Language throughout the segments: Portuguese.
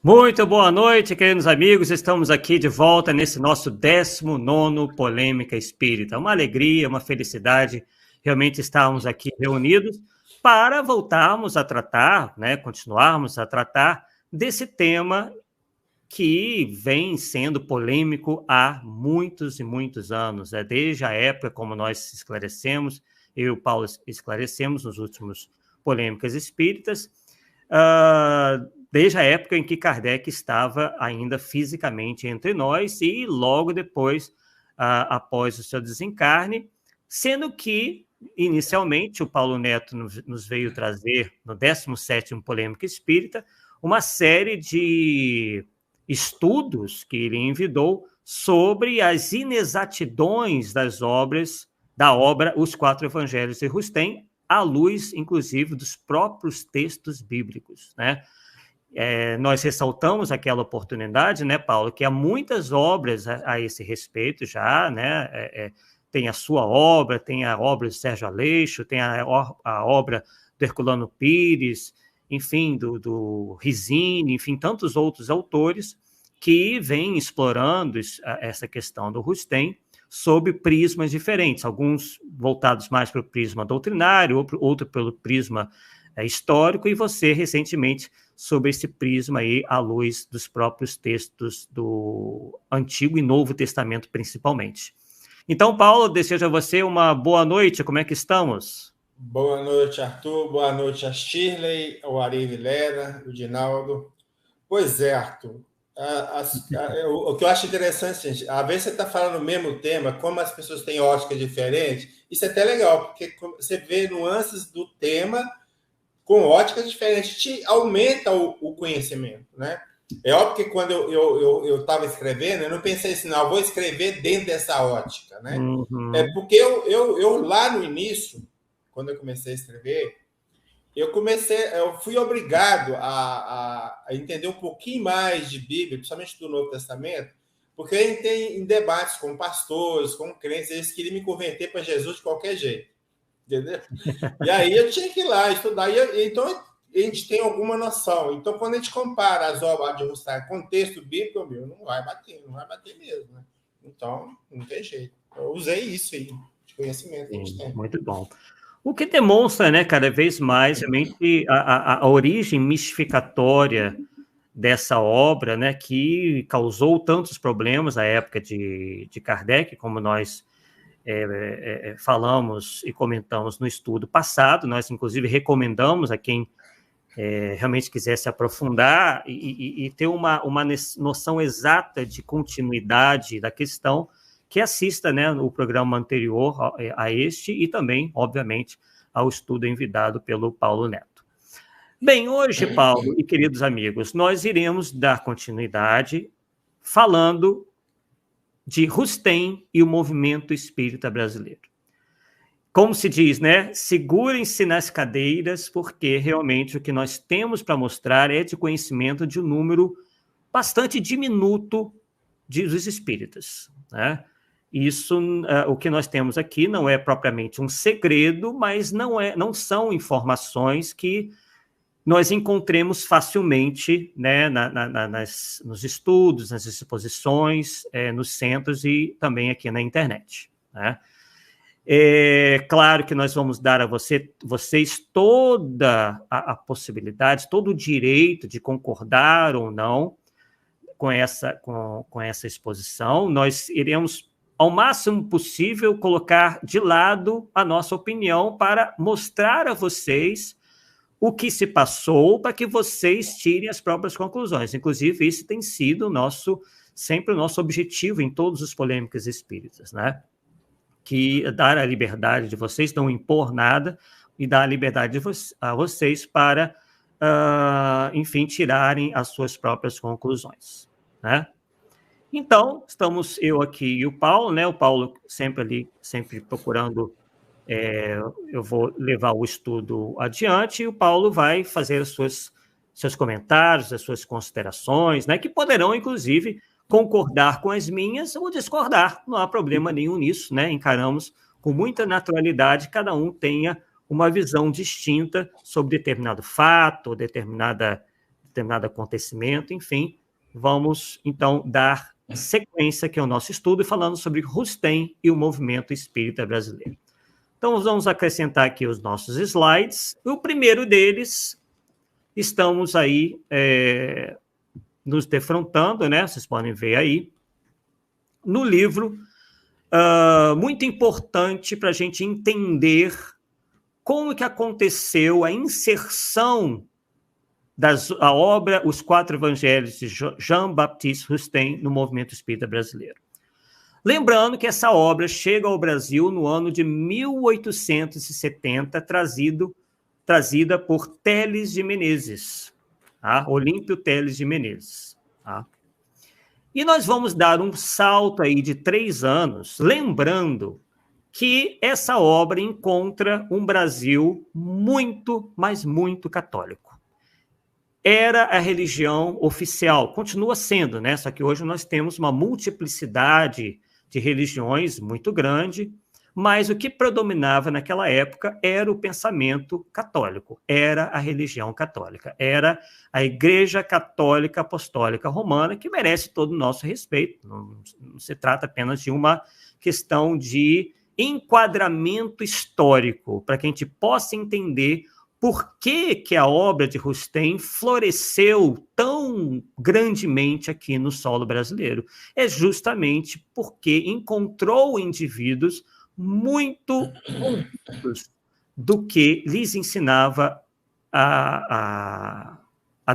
Muito boa noite, queridos amigos. Estamos aqui de volta nesse nosso 19º Polêmica Espírita. Uma alegria, uma felicidade realmente estarmos aqui reunidos para voltarmos a tratar, continuarmos a tratar desse tema que vem sendo polêmico há muitos e muitos anos. Desde a época, como nós esclarecemos, eu e o Paulo esclarecemos nos últimos Polêmicas Espíritas, desde a época em que Kardec estava ainda fisicamente entre nós e logo depois, após o seu desencarne, sendo que, inicialmente, o Paulo Neto nos veio trazer, no 17º Polêmica Espírita, uma série de estudos que ele envidou sobre as inexatidões da obra Os Quatro Evangelhos de Rustem, à luz, inclusive, dos próprios textos bíblicos, né? Nós ressaltamos aquela oportunidade, né, Paulo, que há muitas obras a esse respeito já, né? Tem a sua obra, tem a obra de Sérgio Aleixo, tem a obra do Herculano Pires, enfim, do Rizzini, enfim, tantos outros autores que vêm explorando essa questão do Rustem sob prismas diferentes, alguns voltados mais para o prisma doutrinário, outro pelo prisma histórico, e você, recentemente, sobre esse prisma aí, à luz dos próprios textos do Antigo e Novo Testamento, principalmente. Então, Paulo, desejo a você uma boa noite, como é que estamos? Boa noite, Arthur, boa noite a Shirley, ao Ari Vilera, o Dinaldo. Pois é, Arthur, o que eu acho interessante, gente, às vezes você está falando o mesmo tema, como as pessoas têm óticas diferentes, isso é até legal, porque você vê nuances do tema com óticas diferentes, te aumenta o conhecimento, né? É óbvio que quando eu estava escrevendo, eu não pensei assim, não, eu vou escrever dentro dessa ótica, né? Uhum. Porque eu lá no início, quando eu comecei a escrever, eu fui obrigado a entender um pouquinho mais de Bíblia, principalmente do Novo Testamento, porque eu entrei em debates com pastores, com crentes, eles queriam me converter para Jesus de qualquer jeito, entendeu? E aí eu tinha que ir lá estudar, então a gente tem alguma noção. Então, quando a gente compara as obras de Rustem com o texto bíblico, não vai bater mesmo, né? Então, não tem jeito. Eu usei isso aí, de conhecimento que a gente tem. Muito bom. O que demonstra, né, cada vez mais, realmente, a origem mistificatória dessa obra, né, que causou tantos problemas à época de Kardec, como nós falamos e comentamos no estudo passado. Nós, inclusive, recomendamos a quem realmente quiser se aprofundar e ter uma noção exata de continuidade da questão, que assista, né, o programa anterior a este e também, obviamente, ao estudo envidado pelo Paulo Neto. Bem, hoje, Paulo e queridos amigos, nós iremos dar continuidade falando de Rustem e o movimento espírita brasileiro. Como se diz, né? Segurem-se nas cadeiras, porque realmente o que nós temos para mostrar é de conhecimento de um número bastante diminuto dos espíritas, né? Isso, o que nós temos aqui não é propriamente um segredo, mas não são informações que nós encontremos facilmente, né, nos estudos, nas exposições, nos centros e também aqui na internet, né? É claro que nós vamos dar a vocês toda a possibilidade, todo o direito de concordar ou não com essa exposição. Nós iremos, ao máximo possível, colocar de lado a nossa opinião para mostrar a vocês o que se passou, para que vocês tirem as próprias conclusões. Inclusive, esse tem sido sempre o nosso objetivo em todos os Polêmicas Espíritas, né? Que dar a liberdade de vocês, não impor nada, e dar a liberdade a vocês para, enfim, tirarem as suas próprias conclusões, né? Então, estamos eu aqui e o Paulo, né? O Paulo sempre procurando, eu vou levar o estudo adiante, e o Paulo vai fazer seus comentários, as suas considerações, né? Que poderão, inclusive, concordar com as minhas ou discordar, não há problema nenhum nisso, né? Encaramos com muita naturalidade, cada um tenha uma visão distinta sobre determinado fato, determinada determinado acontecimento, enfim, vamos, então, dar sequência aqui ao nosso estudo, falando sobre Rustem e o movimento espírita brasileiro. Então, vamos acrescentar aqui os nossos slides. O primeiro deles, estamos aí nos defrontando, né? Vocês podem ver aí, no livro, muito importante para a gente entender como que aconteceu a inserção da obra Os Quatro Evangelhos de Jean-Baptiste Rustem no movimento espírita brasileiro. Lembrando que essa obra chega ao Brasil no ano de 1870, trazida por Teles de Menezes, tá? Olímpio Teles de Menezes. Tá? E nós vamos dar um salto aí de 3 anos, lembrando que essa obra encontra um Brasil muito, mas muito católico. Era a religião oficial, continua sendo, né? Só que hoje nós temos uma multiplicidade de religiões muito grande, mas o que predominava naquela época era o pensamento católico, era a religião católica, era a Igreja Católica Apostólica Romana, que merece todo o nosso respeito. Não se trata apenas de uma questão de enquadramento histórico, para que a gente possa entender por que a obra de Rustem floresceu tão grandemente aqui no solo brasileiro. É justamente porque encontrou indivíduos muito convictos do que lhes ensinava a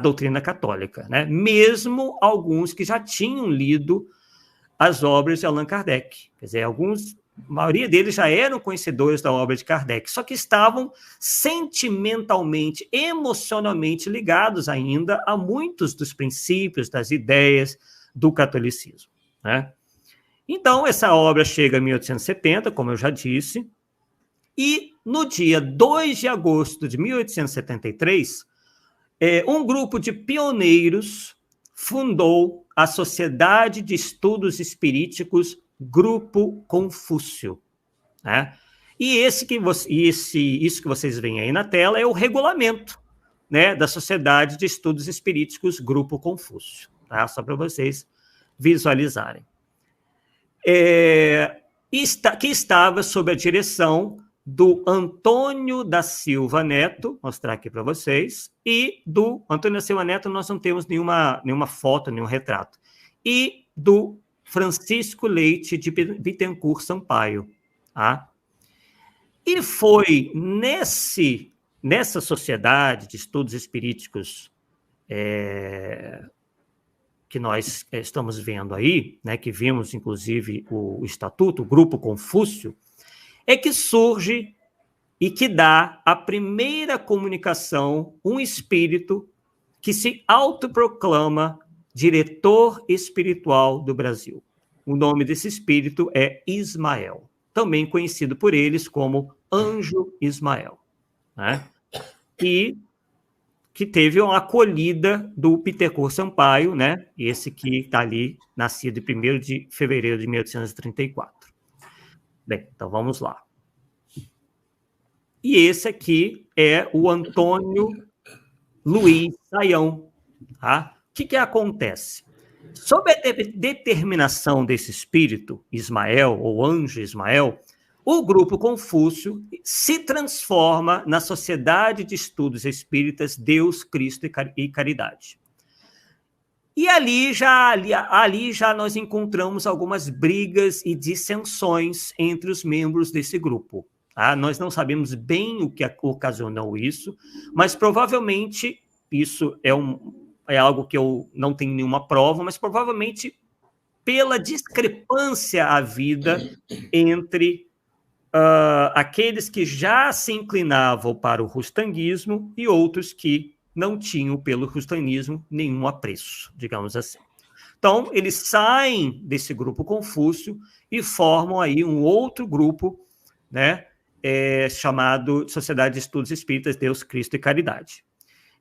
doutrina católica, né? Mesmo alguns que já tinham lido as obras de Allan Kardec. Quer dizer, a maioria deles já eram conhecedores da obra de Kardec, só que estavam sentimentalmente, emocionalmente ligados ainda a muitos dos princípios, das ideias do catolicismo, né? Então, essa obra chega em 1870, como eu já disse, e no dia 2 de agosto de 1873, um grupo de pioneiros fundou a Sociedade de Estudos Espiríticos Grupo Confúcio, né? E isso que vocês veem aí na tela é o regulamento, né, da Sociedade de Estudos Espiríticos Grupo Confúcio, tá? Só para vocês visualizarem. Que estava sob a direção do Antônio da Silva Neto, mostrar aqui para vocês, e do Antônio da Silva Neto nós não temos nenhuma foto, nenhum retrato, e do Francisco Leite de Bittencourt Sampaio. Tá? E foi nessa sociedade de estudos espiríticos que nós estamos vendo aí, né, que vimos, inclusive, o Estatuto, o Grupo Confúcio, é que surge e que dá a primeira comunicação um espírito que se autoproclama diretor espiritual do Brasil. O nome desse espírito é Ismael, também conhecido por eles como Anjo Ismael, né? E que teve uma acolhida do Bittencourt Sampaio, né? Esse que está ali, nascido em 1º de fevereiro de 1834. Bem, então vamos lá. E esse aqui é o Antônio Luiz Saião. Tá? O que acontece? Sob a determinação desse espírito, Ismael, ou Anjo Ismael, o Grupo Confúcio se transforma na Sociedade de Estudos Espíritas Deus, Cristo e Caridade. E ali já nós encontramos algumas brigas e dissensões entre os membros desse grupo. Tá? Nós não sabemos bem o que ocasionou isso, mas provavelmente isso é algo que eu não tenho nenhuma prova, mas provavelmente pela discrepância havida entre aqueles que já se inclinavam para o rustanguismo e outros que não tinham pelo rustanismo nenhum apreço, digamos assim. Então, eles saem desse grupo Confúcio e formam aí um outro grupo, né, chamado Sociedade de Estudos Espíritas Deus, Cristo e Caridade.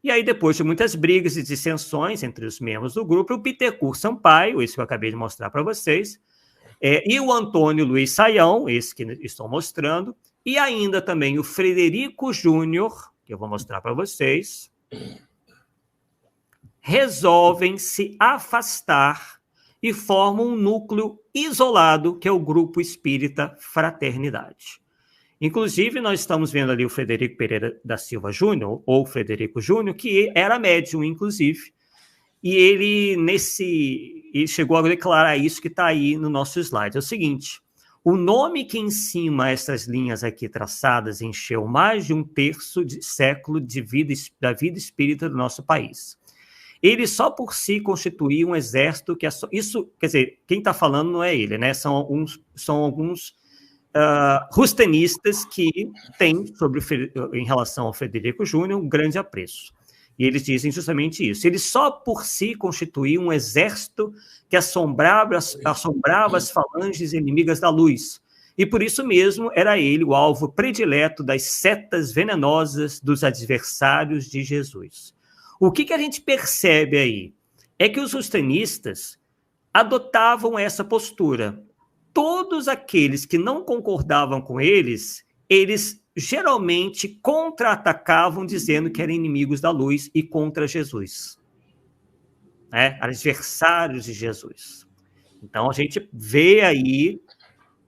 E aí, depois de muitas brigas e dissensões entre os membros do grupo, o Bittencourt Sampaio, esse que eu acabei de mostrar para vocês, e o Antônio Luiz Saião, esse que estou mostrando, e ainda também o Frederico Júnior, que eu vou mostrar para vocês, resolvem se afastar e formam um núcleo isolado, que é o Grupo Espírita Fraternidade. Inclusive, nós estamos vendo ali o Frederico Pereira da Silva Júnior, ou Frederico Júnior, que era médium, inclusive, e ele chegou a declarar isso que está aí no nosso slide. É o seguinte: o nome que ensina essas linhas aqui traçadas encheu mais de um terço de século da vida espírita do nosso país. Ele só por si constituía um exército que... Isso, quer dizer, quem está falando não é ele, né? São alguns rustenistas que têm, em relação ao Frederico Júnior, um grande apreço. E eles dizem justamente isso. Ele só por si constituía um exército que assombrava as falanges inimigas da luz. E por isso mesmo era ele o alvo predileto das setas venenosas dos adversários de Jesus. O que a gente percebe aí? É que os rustenistas adotavam essa postura. Todos aqueles que não concordavam com eles geralmente contra-atacavam dizendo que eram inimigos da luz e contra Jesus. Adversários de Jesus. Então, a gente vê aí,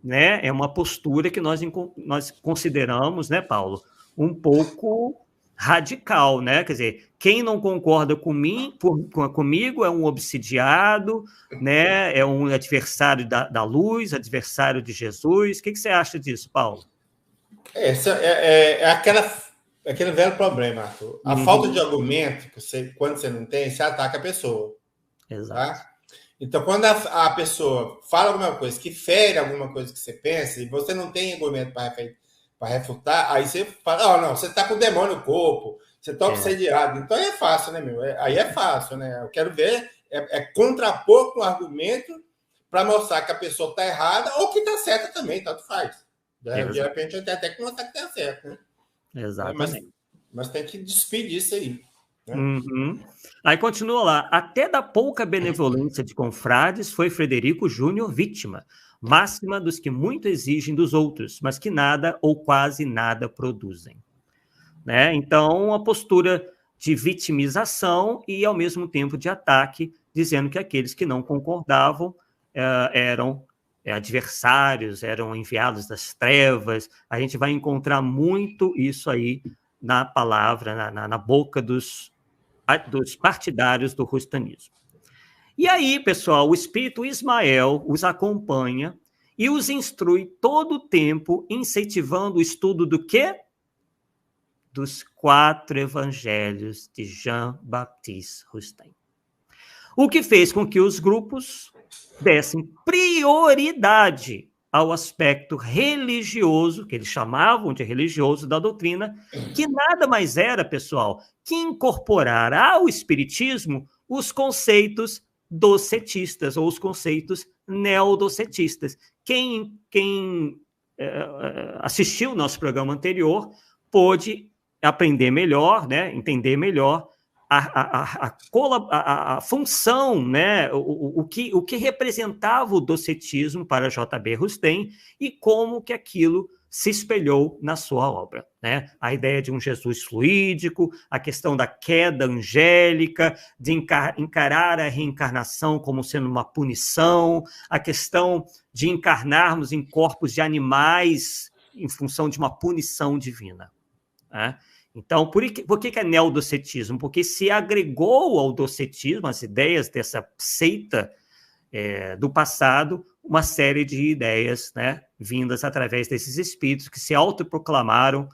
né, é uma postura que nós consideramos, né, Paulo, um pouco radical, né? Quer dizer, quem não concorda comigo é um obsidiado, né? É um adversário da luz, adversário de Jesus. O que você acha disso, Paulo? Aquele velho problema, Arthur. A falta de argumento, quando você não tem, você ataca a pessoa. Exato. Tá? Então, quando a pessoa fala alguma coisa que fere alguma coisa que você pensa, e você não tem argumento para refutar, aí você fala, não, você está com o demônio no corpo, você está obsediado. Então, aí é fácil, né, meu? Aí é fácil, né? Eu quero ver, contrapor com o argumento para mostrar que a pessoa está errada ou que está certa também, tanto faz. De repente, até que mostrar que está certo, né? Exatamente. Mas tem que despedir isso aí. Né? Uhum. Aí continua lá. Até da pouca benevolência de confrades foi Frederico Júnior vítima, máxima dos que muito exigem dos outros, mas que nada ou quase nada produzem. Né? Então, a postura de vitimização e, ao mesmo tempo, de ataque, dizendo que aqueles que não concordavam eram adversários, eram enviados das trevas. A gente vai encontrar muito isso aí na palavra, na boca dos partidários do rustanismo. E aí, pessoal, o espírito Ismael os acompanha e os instrui todo o tempo, incentivando o estudo do quê? Dos 4 evangelhos de Jean-Baptiste Rustin. O que fez com que os grupos dessem prioridade ao aspecto religioso, que eles chamavam de religioso da doutrina, que nada mais era, pessoal, que incorporar ao espiritismo os conceitos docetistas, ou os conceitos neodocetistas. Quem assistiu o nosso programa anterior pôde aprender melhor, né, entender melhor a função, né, o que representava o docetismo para J.B. Rustin e como que aquilo se espelhou na sua obra. Né? A ideia de um Jesus fluídico, a questão da queda angélica, de encarar a reencarnação como sendo uma punição, a questão de encarnarmos em corpos de animais em função de uma punição divina. Né? Então, por que é neodocetismo? Porque se agregou ao docetismo, as ideias dessa seita do passado, uma série de ideias, né, vindas através desses espíritos que se autoproclamaram,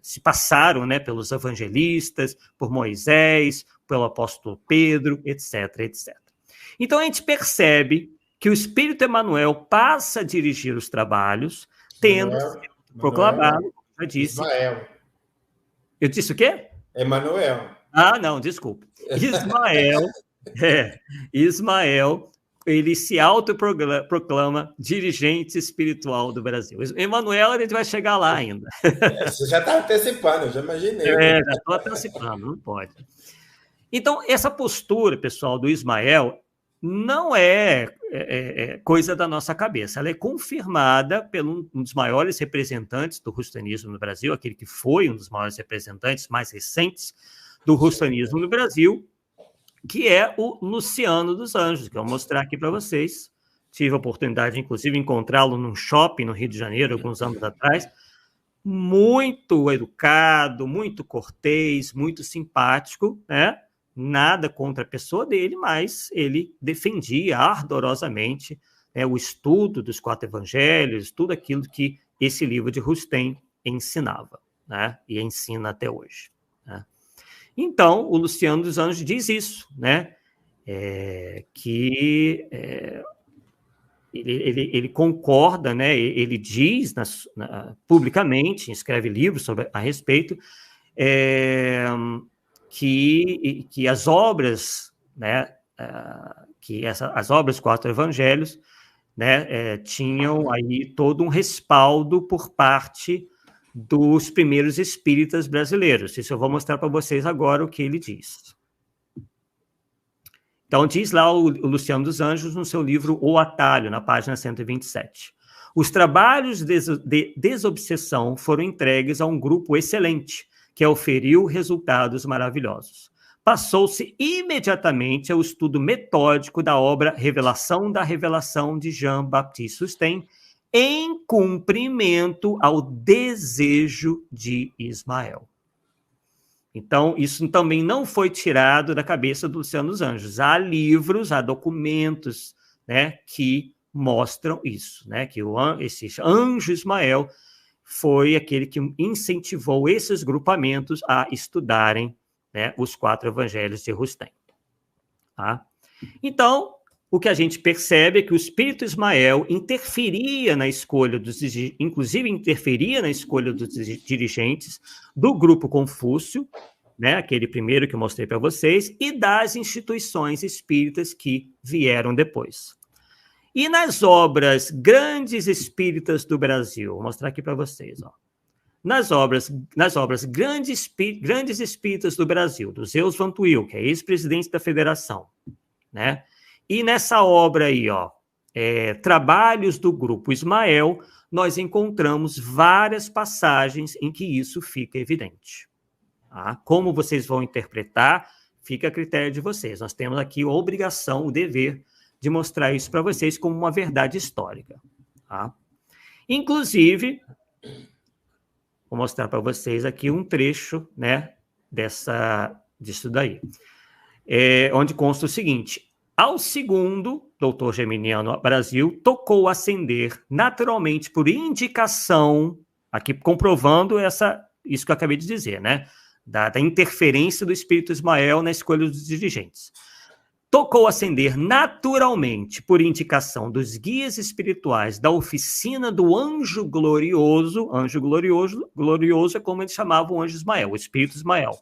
se passaram, né, pelos evangelistas, por Moisés, pelo apóstolo Pedro, etc, etc. Então, a gente percebe que o Espírito Emmanuel passa a dirigir os trabalhos, tendo proclamado... Eu disse. Ismael. Eu disse o quê? Emmanuel. Ah, não, desculpa. Ismael, ele se autoproclama dirigente espiritual do Brasil. Emmanuel, a gente vai chegar lá ainda. Você já está antecipando, eu já imaginei. Já estou antecipando, não pode. Então, essa postura, pessoal, do Ismael, não é coisa da nossa cabeça. Ela é confirmada por um dos maiores representantes do rustanismo no Brasil, aquele que foi um dos maiores representantes mais recentes do rustanismo no Brasil, que é o Luciano dos Anjos, que eu vou mostrar aqui para vocês. Tive a oportunidade, inclusive, de encontrá-lo num shopping no Rio de Janeiro, alguns anos atrás. Muito educado, muito cortês, muito simpático, né? Nada contra a pessoa dele, mas ele defendia ardorosamente, né, o estudo dos 4 evangelhos, tudo aquilo que esse livro de Rustem ensinava, né? E ensina até hoje, né? Então, o Luciano dos Anjos diz isso, né? Ele concorda, né? Ele diz publicamente, escreve livros a respeito, que as obras, né, as obras 4 evangelhos, né, tinham aí todo um respaldo por parte dos primeiros espíritas brasileiros. Isso eu vou mostrar para vocês agora o que ele diz. Então, diz lá o Luciano dos Anjos no seu livro O Atalho, na página 127. Os trabalhos de desobsessão foram entregues a um grupo excelente, que oferiu resultados maravilhosos. Passou-se imediatamente ao estudo metódico da obra Revelação da Revelação de Jean-Baptiste Sustem, em cumprimento ao desejo de Ismael. Então, isso também não foi tirado da cabeça do Luciano dos Anjos. Há livros, há documentos, né, que mostram isso, né, que esse anjo Ismael foi aquele que incentivou esses grupamentos a estudarem, né, os 4 evangelhos de Rustem. Tá? Então, o que a gente percebe é que o espírito Ismael interferia na escolha inclusive interferia na escolha dos dirigentes do grupo Confúcio, né, aquele primeiro que eu mostrei para vocês, e das instituições espíritas que vieram depois. E nas obras Grandes Espíritas do Brasil, vou mostrar aqui para vocês, ó. Nas obras Grandes Espíritas do Brasil, do Zeus Vantuil, que é ex-presidente da Federação, né? E nessa obra aí, ó, Trabalhos do Grupo Ismael, nós encontramos várias passagens em que isso fica evidente. Tá? Como vocês vão interpretar, fica a critério de vocês. Nós temos aqui a obrigação, o dever de mostrar isso para vocês como uma verdade histórica. Tá? Inclusive, vou mostrar para vocês aqui um trecho, né, disso daí, onde consta o seguinte: ao segundo, doutor Geminiano Brasil, tocou ascender naturalmente por indicação, aqui comprovando isso que eu acabei de dizer, né, da interferência do espírito Ismael na escolha dos dirigentes. Tocou ascender naturalmente por indicação dos guias espirituais da oficina do Anjo Glorioso. Anjo glorioso é como eles chamavam o Anjo Ismael, o espírito Ismael,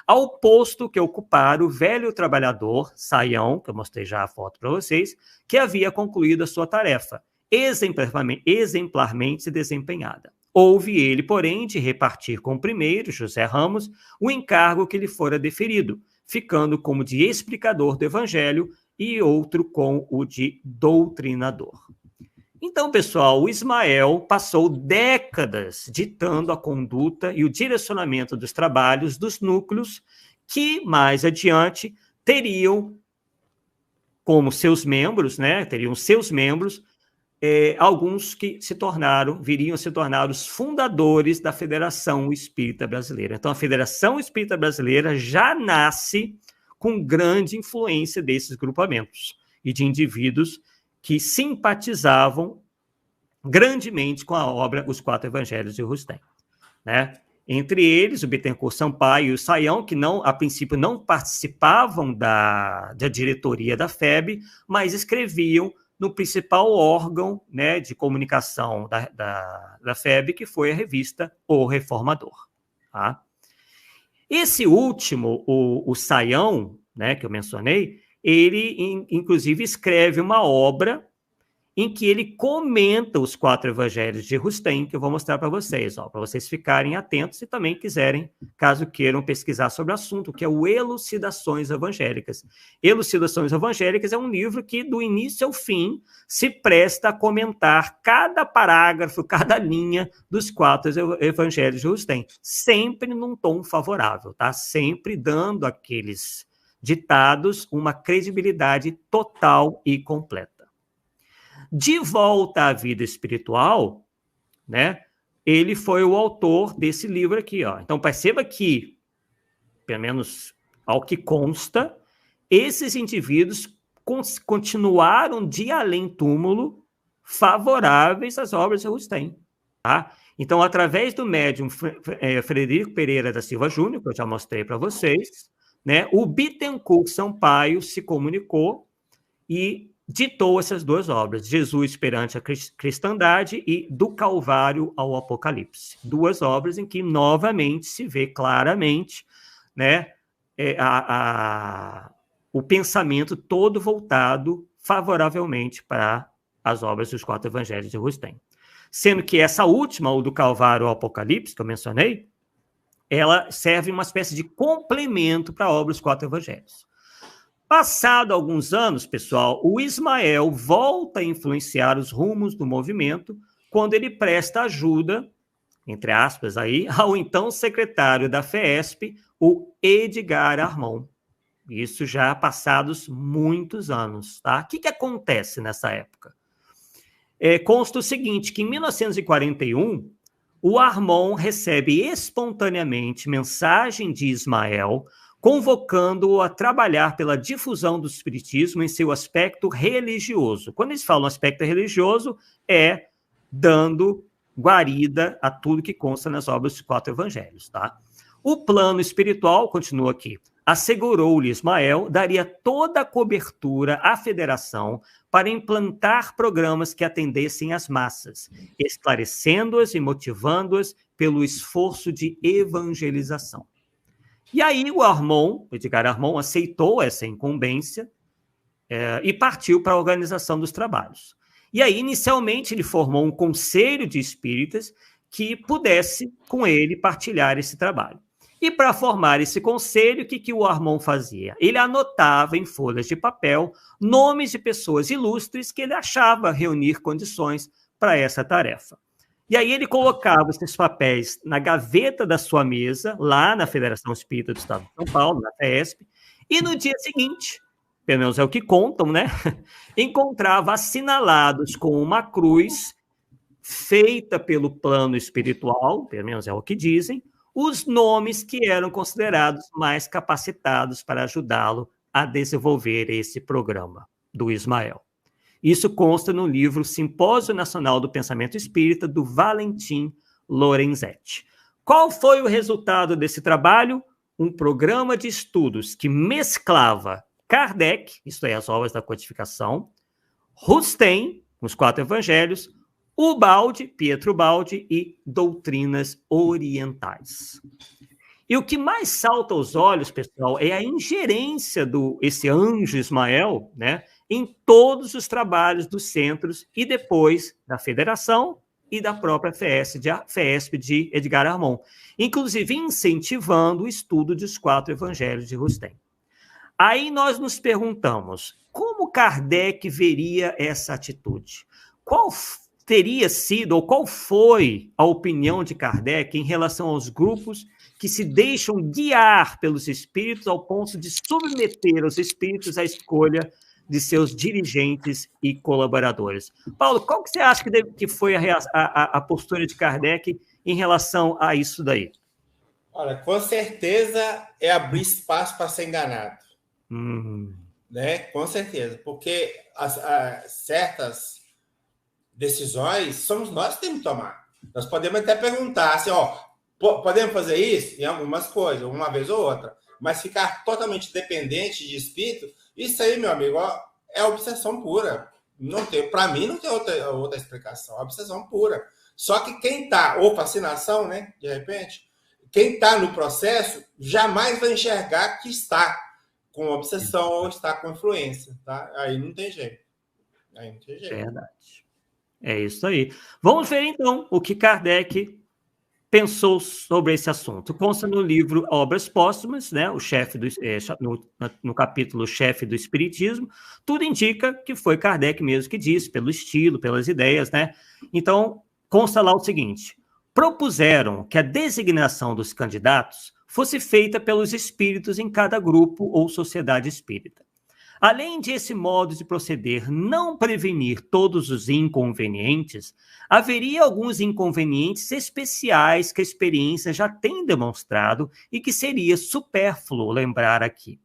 ao posto que ocupara o velho trabalhador, Saião, que eu mostrei já a foto para vocês, que havia concluído a sua tarefa, exemplarmente desempenhada. Houve ele, porém, de repartir com o primeiro, José Ramos, o encargo que lhe fora deferido, ficando como de explicador do evangelho e outro com o de doutrinador. Então, pessoal, o Ismael passou décadas ditando a conduta e o direcionamento dos trabalhos dos núcleos que, mais adiante, teriam como seus membros, né, alguns que viriam a se tornar os fundadores da Federação Espírita Brasileira. Então, a Federação Espírita Brasileira já nasce com grande influência desses grupamentos e de indivíduos que simpatizavam grandemente com a obra Os 4 Evangelhos de Rustem, né? Entre eles, o Bittencourt Sampaio e o Saião, que a princípio não participavam da diretoria da FEB, mas escreviam no principal órgão, né, de comunicação da FEB, que foi a revista O Reformador. Tá? Esse último, o Saião, né, que eu mencionei, ele, inclusive, escreve uma obra em que ele comenta os 4 evangelhos de Rustem, que eu vou mostrar para vocês, para vocês ficarem atentos e também quiserem, caso queiram pesquisar sobre o assunto, que é o Elucidações Evangélicas. Elucidações Evangélicas é um livro que, do início ao fim, se presta a comentar cada parágrafo, cada linha dos 4 evangelhos de Rustem, sempre num tom favorável, tá? Sempre dando àqueles ditados uma credibilidade total e completa. De volta à vida espiritual, né? Ele foi o autor desse livro aqui, ó. Então perceba que, pelo menos ao que consta, esses indivíduos continuaram de além-túmulo favoráveis às obras de Rustem, tá? Então, através do médium Frederico Pereira da Silva Júnior, que eu já mostrei para vocês, né, o Bittencourt Sampaio se comunicou e ditou essas 2 obras, Jesus perante a cristandade e Do Calvário ao Apocalipse. 2 obras em que, novamente, se vê claramente, né, o pensamento todo voltado favoravelmente para as obras dos 4 evangelhos de Rustem. Sendo que essa última, o Do Calvário ao Apocalipse, que eu mencionei, ela serve uma espécie de complemento para a obra dos 4 evangelhos. Passado alguns anos, pessoal, o Ismael volta a influenciar os rumos do movimento quando ele presta ajuda, entre aspas, aí, ao então secretário da FESP, o Edgar Armon. Isso já passados muitos anos, tá? O que acontece nessa época? Consta o seguinte, que em 1941, o Armon recebe espontaneamente mensagem de Ismael convocando-o a trabalhar pela difusão do espiritismo em seu aspecto religioso. Quando eles falam aspecto religioso, é dando guarida a tudo que consta nas obras dos 4 evangelhos, tá? O plano espiritual, continua aqui, assegurou-lhe Ismael, daria toda a cobertura à federação para implantar programas que atendessem às massas, esclarecendo-as e motivando-as pelo esforço de evangelização. E aí o Edgar Armon, aceitou essa incumbência e partiu para a organização dos trabalhos. E aí, inicialmente, ele formou um conselho de espíritas que pudesse, com ele, partilhar esse trabalho. E para formar esse conselho, o que o Armon fazia? Ele anotava em folhas de papel nomes de pessoas ilustres que ele achava reunir condições para essa tarefa. E aí ele colocava esses papéis na gaveta da sua mesa, lá na Federação Espírita do Estado de São Paulo, na FESP, e no dia seguinte, pelo menos é o que contam, né? Encontrava assinalados com uma cruz feita pelo plano espiritual, pelo menos é o que dizem, os nomes que eram considerados mais capacitados para ajudá-lo a desenvolver esse programa do Ismael. Isso consta no livro Simpósio Nacional do Pensamento Espírita, do Valentim Lorenzetti. Qual foi o resultado desse trabalho? Um programa de estudos que mesclava Kardec, isto é, as obras da codificação, Rustem, os 4 evangelhos, Ubaldi, Pietro Baldi e doutrinas orientais. E o que mais salta aos olhos, pessoal, é a ingerência desse anjo Ismael, né, em todos os trabalhos dos centros e depois da federação e da própria FESP de Edgar Armon, inclusive incentivando o estudo dos 4 evangelhos de Rustem. Aí nós nos perguntamos, como Kardec veria essa atitude? Qual teria sido, ou qual foi a opinião de Kardec em relação aos grupos que se deixam guiar pelos espíritos ao ponto de submeter os espíritos à escolha de seus dirigentes e colaboradores? Paulo, qual que você acha que foi a postura de Kardec em relação a isso daí? Olha, com certeza é abrir espaço para ser enganado. Né? Com certeza, porque certas decisões somos nós que temos que tomar. Nós podemos até perguntar assim, podemos fazer isso em algumas coisas, uma vez ou outra, mas ficar totalmente dependente de espírito, isso aí, meu amigo, é obsessão pura. Para mim, não tem outra explicação. É obsessão pura. Só que quem está, ou fascinação, né? De repente, quem está no processo jamais vai enxergar que está com obsessão ou está com influência, tá? Aí não tem jeito. Aí não tem jeito. Verdade. É isso aí. Vamos ver, então, o que Kardec pensou sobre esse assunto. Consta no livro Obras Póstumas, né, no capítulo Chefe do Espiritismo, tudo indica que foi Kardec mesmo que disse, pelo estilo, pelas ideias, né? Então, consta lá o seguinte: propuseram que a designação dos candidatos fosse feita pelos espíritos em cada grupo ou sociedade espírita. Além de esse modo de proceder não prevenir todos os inconvenientes, haveria alguns inconvenientes especiais que a experiência já tem demonstrado e que seria supérfluo lembrar aqui.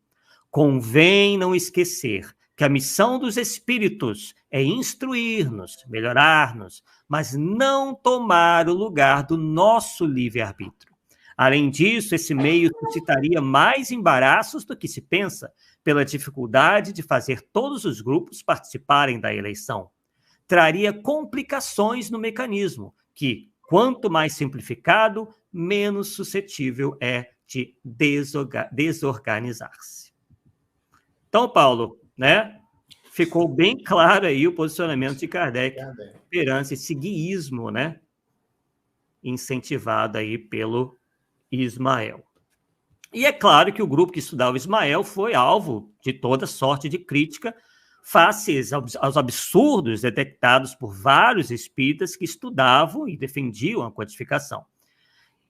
Convém não esquecer que a missão dos espíritos é instruir-nos, melhorar-nos, mas não tomar o lugar do nosso livre-arbítrio. Além disso, esse meio suscitaria mais embaraços do que se pensa, pela dificuldade de fazer todos os grupos participarem da eleição. Traria complicações no mecanismo, que, quanto mais simplificado, menos suscetível é de desorganizar-se. Então, Paulo, né, ficou bem claro aí o posicionamento de Kardec perante esse guiísmo, né, incentivado aí pelo Ismael. E é claro que o grupo que estudava o Ismael foi alvo de toda sorte de crítica face aos absurdos detectados por vários espíritas que estudavam e defendiam a codificação.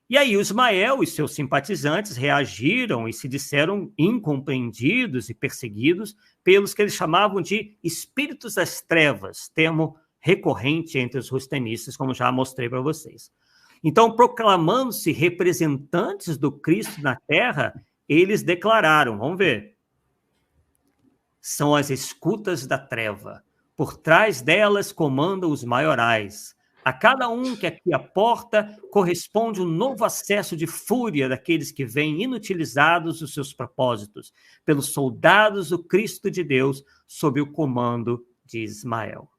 E aí o Ismael e seus simpatizantes reagiram e se disseram incompreendidos e perseguidos pelos que eles chamavam de espíritos das trevas, termo recorrente entre os rustenistas, como já mostrei para vocês. Então, proclamando-se representantes do Cristo na Terra, eles declararam, vamos ver, são as escutas da treva, por trás delas comandam os maiorais. A cada um que aqui aporta corresponde um novo acesso de fúria daqueles que veem inutilizados os seus propósitos, pelos soldados do Cristo de Deus, sob o comando de Ismael.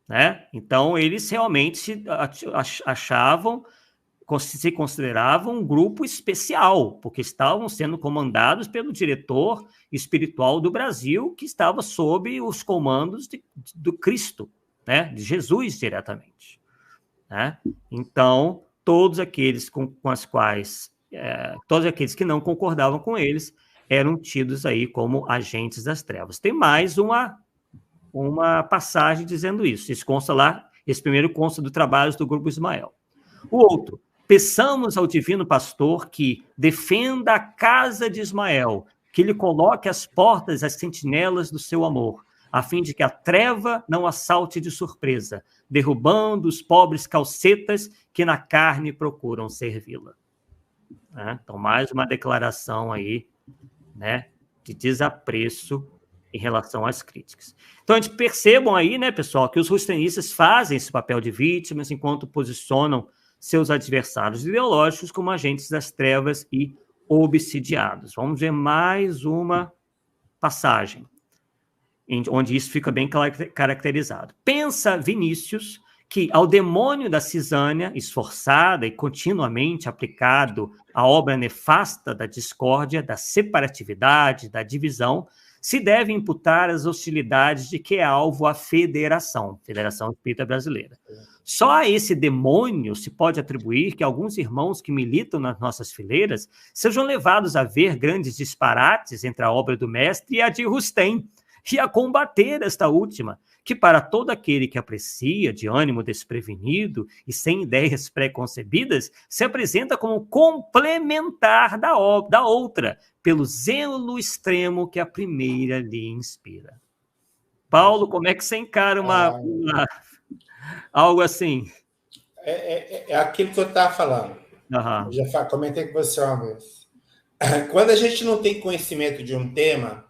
Né? Então, eles realmente se consideravam um grupo especial, porque estavam sendo comandados pelo diretor espiritual do Brasil, que estava sob os comandos do Cristo, né? De Jesus diretamente. Né? Então, todos aqueles todos aqueles que não concordavam com eles eram tidos aí como agentes das trevas. Tem mais uma passagem dizendo isso. Isso consta lá, esse primeiro consta do trabalho do Grupo Ismael. O outro, peçamos ao divino pastor que defenda a casa de Ismael, que lhe coloque às portas as sentinelas do seu amor, a fim de que a treva não assalte de surpresa, derrubando os pobres calcetas que na carne procuram servi-la. Né? Então, mais uma declaração aí, né, de desapreço em relação às críticas. Então, a gente percebam aí, né, pessoal, que os rustenistas fazem esse papel de vítimas enquanto posicionam seus adversários ideológicos como agentes das trevas e obsidiados. Vamos ver mais uma passagem, onde isso fica bem caracterizado. Pensa Vinícius que ao demônio da cisânia, esforçada e continuamente aplicado à obra nefasta da discórdia, da separatividade, da divisão, se deve imputar as hostilidades de que é alvo a Federação Espírita Brasileira. Só a esse demônio se pode atribuir que alguns irmãos que militam nas nossas fileiras sejam levados a ver grandes disparates entre a obra do mestre e a de Rustem, e a combater esta última, que para todo aquele que aprecia de ânimo desprevenido e sem ideias pré-concebidas, se apresenta como complementar da outra, pelo zelo extremo que a primeira lhe inspira. Paulo, como é que você encara algo assim? É aquilo que eu estava falando. Uhum. Eu já comentei com você uma vez. Quando a gente não tem conhecimento de um tema,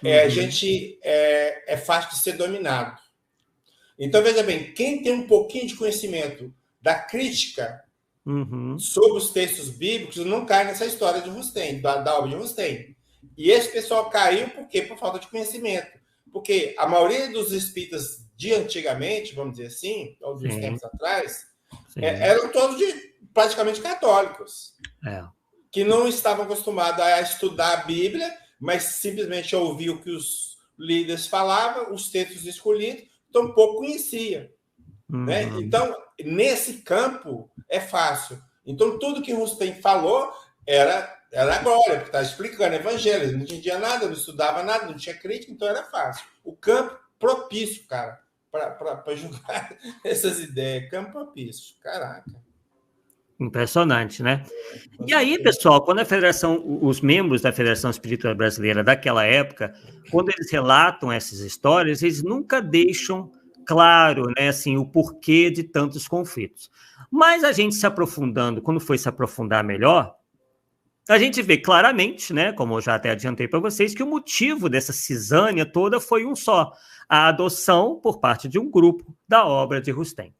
a gente é fácil de ser dominado. Então, veja bem, quem tem um pouquinho de conhecimento da crítica sobre os textos bíblicos não cai nessa história de Rustem, da obra de Rustem. E esse pessoal caiu por quê? Por falta de conhecimento. Porque a maioria dos espíritas de antigamente, vamos dizer assim, ou dos tempos atrás, eram todos praticamente católicos. Que não estavam acostumados a estudar a Bíblia, mas simplesmente ouvir o que os líderes falavam, os textos escolhidos, então pouco conhecia. Né? Então, nesse campo, é fácil. Então, tudo que Rustem falou era glória, porque estava explicando evangelho, não entendia nada, não estudava nada, não tinha crítica, então era fácil. O campo propício, cara, para julgar essas ideias, campo propício, caraca. Impressionante, né? E aí, pessoal, quando os membros da Federação Espírita Brasileira daquela época, quando eles relatam essas histórias, eles nunca deixam claro, né, assim, o porquê de tantos conflitos. Mas a gente se aprofundando, quando foi se aprofundar melhor, a gente vê claramente, né, como eu já até adiantei para vocês, que o motivo dessa cisânia toda foi um só: a adoção por parte de um grupo da obra de Rustem.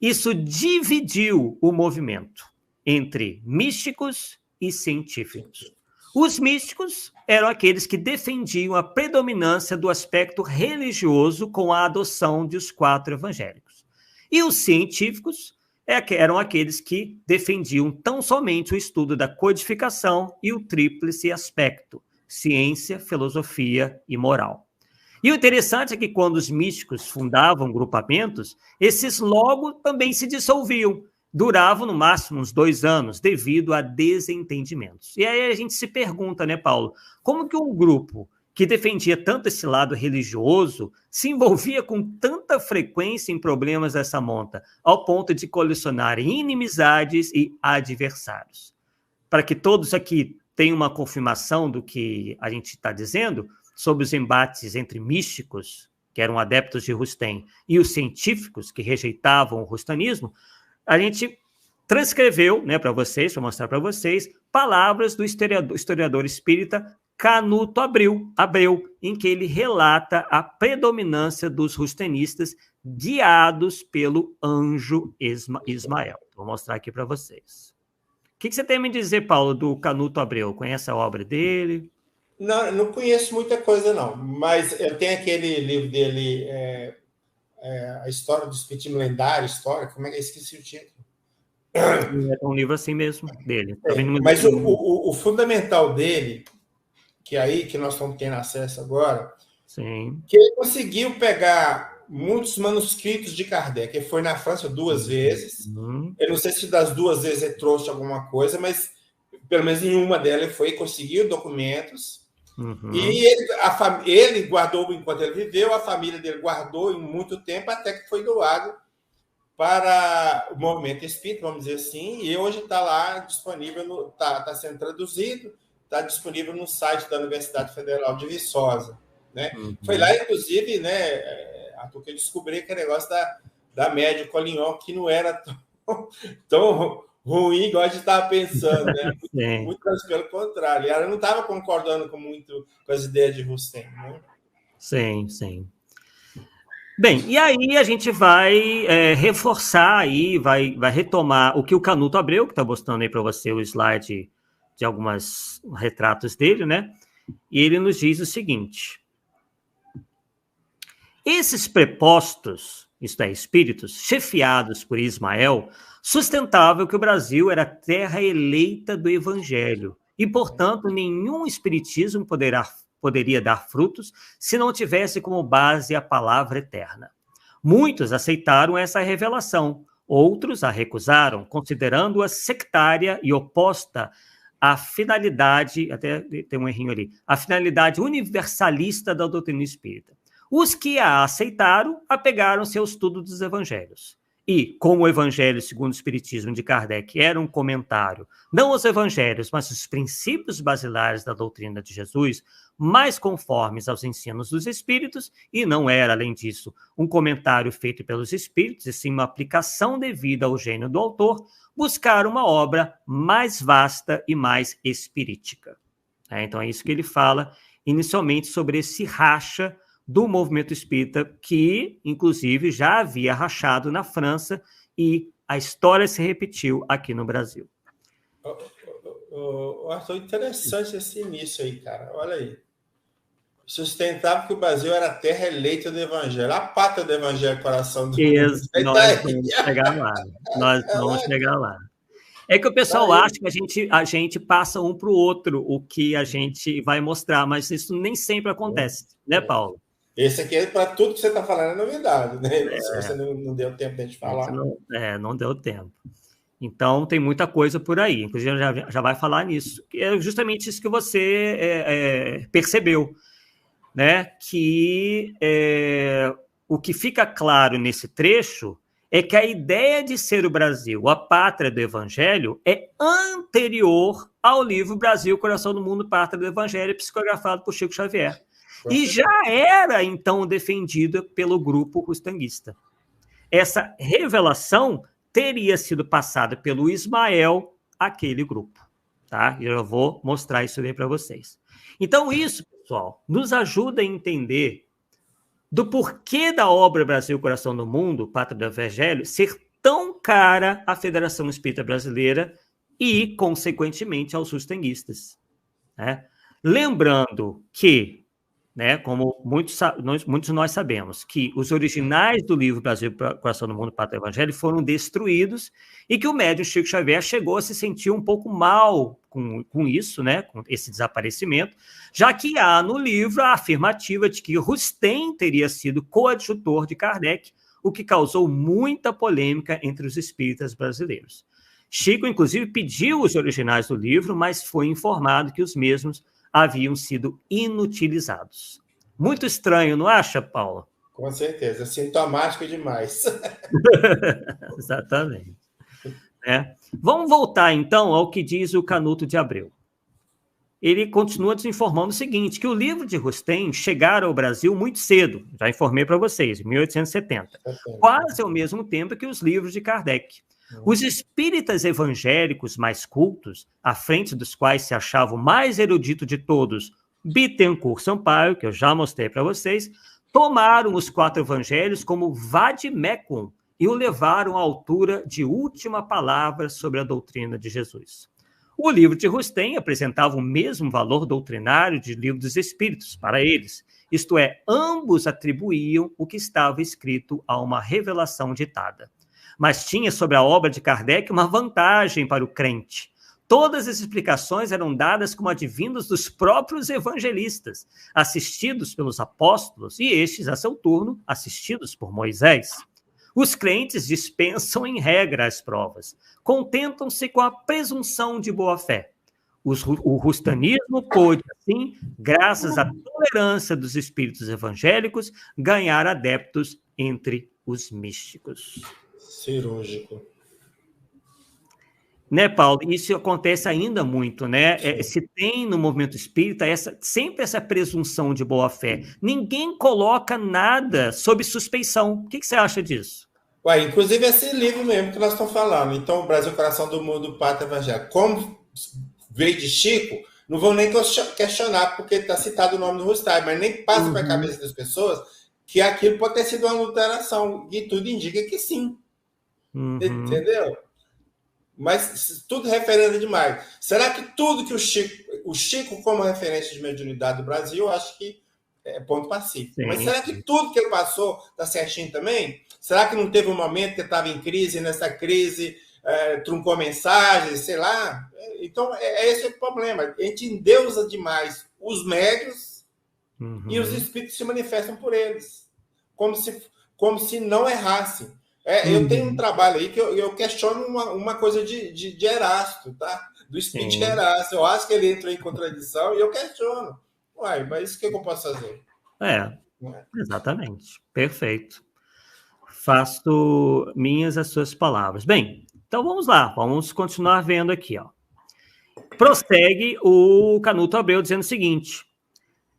Isso dividiu o movimento entre místicos e científicos. Os místicos eram aqueles que defendiam a predominância do aspecto religioso com a adoção dos 4 evangélicos. E os científicos eram aqueles que defendiam tão somente o estudo da codificação e o tríplice aspecto: ciência, filosofia e moral. E o interessante é que quando os místicos fundavam grupamentos, esses logo também se dissolviam. Duravam no máximo uns 2 anos, devido a desentendimentos. E aí a gente se pergunta, né, Paulo, como que um grupo que defendia tanto esse lado religioso se envolvia com tanta frequência em problemas dessa monta, ao ponto de colecionar inimizades e adversários? Para que todos aqui tenham uma confirmação do que a gente está dizendo sobre os embates entre místicos, que eram adeptos de Rustem, e os científicos, que rejeitavam o rustanismo, a gente transcreveu, né, para vocês, para mostrar para vocês, palavras do historiador espírita Canuto Abreu, em que ele relata a predominância dos rustenistas guiados pelo anjo Ismael. Vou mostrar aqui para vocês. O que você tem a me dizer, Paulo, do Canuto Abreu? Conhece a obra dele? Não conheço muita coisa, não. Mas eu tenho aquele livro dele, a história do Espiritismo Lendário, como é que eu esqueci o título? É um livro assim mesmo, dele. Mas o fundamental dele, que é aí que nós estamos tendo acesso agora, sim, que ele conseguiu pegar muitos manuscritos de Kardec. Ele foi na França 2 vezes. Eu não sei se das 2 vezes ele trouxe alguma coisa, mas pelo menos em uma delas ele foi e conseguiu documentos. E ele guardou enquanto ele viveu, a família dele guardou em muito tempo, até que foi doado para o movimento espírita, vamos dizer assim, e hoje está lá disponível, está sendo traduzido, está disponível no site da Universidade Federal de Viçosa. Né? Foi lá, inclusive, né, que eu descobri aquele negócio da média Collignon, que não era tão ruim igual a gente estava pensando, né? Muito pelo contrário. Ela não estava concordando muito com as ideias de Rustem, né? Sim, sim. Bem, e aí a gente vai reforçar aí, vai retomar o que o Canuto Abreu, que está mostrando aí para você o slide de alguns retratos dele, né? E ele nos diz o seguinte: esses prepostos, isto é, espíritos, chefiados por Ismael, sustentavam que o Brasil era a terra eleita do Evangelho e, portanto, nenhum espiritismo poderia dar frutos se não tivesse como base a palavra eterna. Muitos aceitaram essa revelação, outros a recusaram, considerando-a sectária e oposta à finalidade, até tem um errinho ali, à finalidade universalista da doutrina espírita. Os que a aceitaram apegaram-se ao estudo dos evangelhos. E, como o Evangelho segundo o Espiritismo de Kardec era um comentário, não aos evangelhos, mas os princípios basilares da doutrina de Jesus, mais conformes aos ensinos dos espíritos, e não era, além disso, um comentário feito pelos espíritos, e sim uma aplicação devida ao gênio do autor, buscaram uma obra mais vasta e mais espirítica. Então é isso que ele fala inicialmente sobre esse racha do movimento espírita, que, inclusive, já havia rachado na França, e a história se repetiu aqui no Brasil. Arthur, interessante esse início aí, cara. Olha aí. Sustentava que o Brasil era a terra eleita do Evangelho, a pátria do Evangelho, coração do mundo. Nós vamos chegar lá. Nós vamos chegar lá. É que o pessoal acha que a gente passa um para o outro o que a gente vai mostrar, mas isso nem sempre acontece, né, Paulo? Esse aqui, para tudo que você está falando, é novidade, né? Se você não deu tempo de a gente falar. Não deu tempo. Então, tem muita coisa por aí. Inclusive, já vai falar nisso. É justamente isso que você percebeu, né? Que o que fica claro nesse trecho é que a ideia de ser o Brasil a pátria do Evangelho é anterior ao livro Brasil, Coração do Mundo, Pátria do Evangelho, psicografado por Chico Xavier. E já era, então, defendida pelo grupo rustanguista. Essa revelação teria sido passada pelo Ismael àquele grupo. Tá? Eu já vou mostrar isso aí para vocês. Então, isso, pessoal, nos ajuda a entender do porquê da obra Brasil, Coração do Mundo, Pátria do Evangelho, ser tão cara à Federação Espírita Brasileira e, consequentemente, aos rustanguistas. Né? Lembrando que, né, como muitos de nós sabemos, que os originais do livro Brasil, Coração do Mundo, Pátria do Evangelho foram destruídos e que o médium Chico Xavier chegou a se sentir um pouco mal com isso, né, com esse desaparecimento, já que há no livro a afirmativa de que Rustem teria sido coadjutor de Kardec, o que causou muita polêmica entre os espíritas brasileiros. Chico, inclusive, pediu os originais do livro, mas foi informado que os mesmos haviam sido inutilizados. Muito estranho, não acha, Paulo? Com certeza, sintomático demais. Exatamente. Vamos voltar, então, ao que diz o Canuto de Abreu. Ele continua nos informando o seguinte, que o livro de Rustem chegara ao Brasil muito cedo, já informei para vocês, em 1870, quase ao mesmo tempo que os livros de Kardec. Os espíritas evangélicos mais cultos, à frente dos quais se achava o mais erudito de todos, Bittencourt Sampaio, que eu já mostrei para vocês, tomaram os 4 evangelhos como vademecum e o levaram à altura de última palavra sobre a doutrina de Jesus. O livro de Rustem apresentava o mesmo valor doutrinário de Livro dos Espíritos para eles, isto é, ambos atribuíam o que estava escrito a uma revelação ditada. Mas tinha sobre a obra de Kardec uma vantagem para o crente. Todas as explicações eram dadas como advindas dos próprios evangelistas, assistidos pelos apóstolos, e estes, a seu turno, assistidos por Moisés. Os crentes dispensam em regra as provas, contentam-se com a presunção de boa-fé. O rustanismo pôde, assim, graças à tolerância dos espíritos evangélicos, ganhar adeptos entre os místicos. Cirúrgico. Né, Paulo? Isso acontece ainda muito, né? Se tem no movimento espírita sempre essa presunção de boa-fé. Ninguém coloca nada sob suspeição. O que você acha disso? Inclusive esse livro mesmo que nós estamos falando. Então, o Brasil, Coração do Mundo, Pátria Evangelho. Como veio de Chico, não vou nem questionar, porque está citado o nome do Rustem, mas nem passa para a cabeça das pessoas que aquilo pode ter sido uma alteração. E tudo indica que sim. Entendeu? Mas tudo referendo demais. Será que tudo que o Chico como referência de mediunidade do Brasil, eu acho que é ponto pacífico. Sim. Mas será que tudo que ele passou está certinho também? Será que não teve um momento que ele estava em crise, e nessa crise truncou mensagens, sei lá? Então, esse é o problema. A gente endeusa demais os médios e os espíritos se manifestam por eles. Como se não errassem. Eu tenho um trabalho aí que eu questiono uma coisa de Erasto, tá? Do espírito de Erasto. Eu acho que ele entrou em contradição e eu questiono. Mas o que eu posso fazer? Exatamente. Perfeito. Faço minhas as suas palavras. Bem, então vamos lá. Vamos continuar vendo aqui, ó. Prossegue o Canuto Abreu dizendo o seguinte: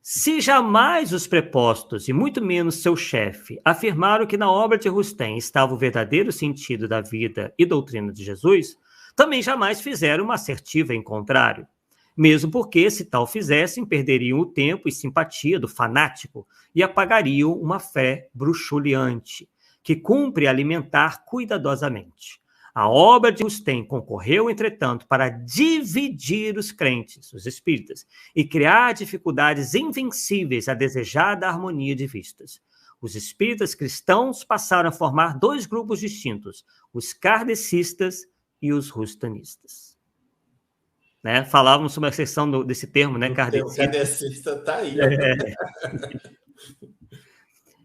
se jamais os prepostos, e muito menos seu chefe, afirmaram que na obra de Rustem estava o verdadeiro sentido da vida e doutrina de Jesus, também jamais fizeram uma assertiva em contrário. Mesmo porque, se tal fizessem, perderiam o tempo e simpatia do fanático e apagariam uma fé bruxuleante, que cumpre alimentar cuidadosamente. A obra de Rustem concorreu, entretanto, para dividir os crentes, os espíritas, e criar dificuldades invencíveis à desejada harmonia de vistas. Os espíritas cristãos passaram a formar 2 grupos distintos, os kardecistas e os rustanistas. Né? Falávamos sobre a questão desse termo, né? Kardecista está aí.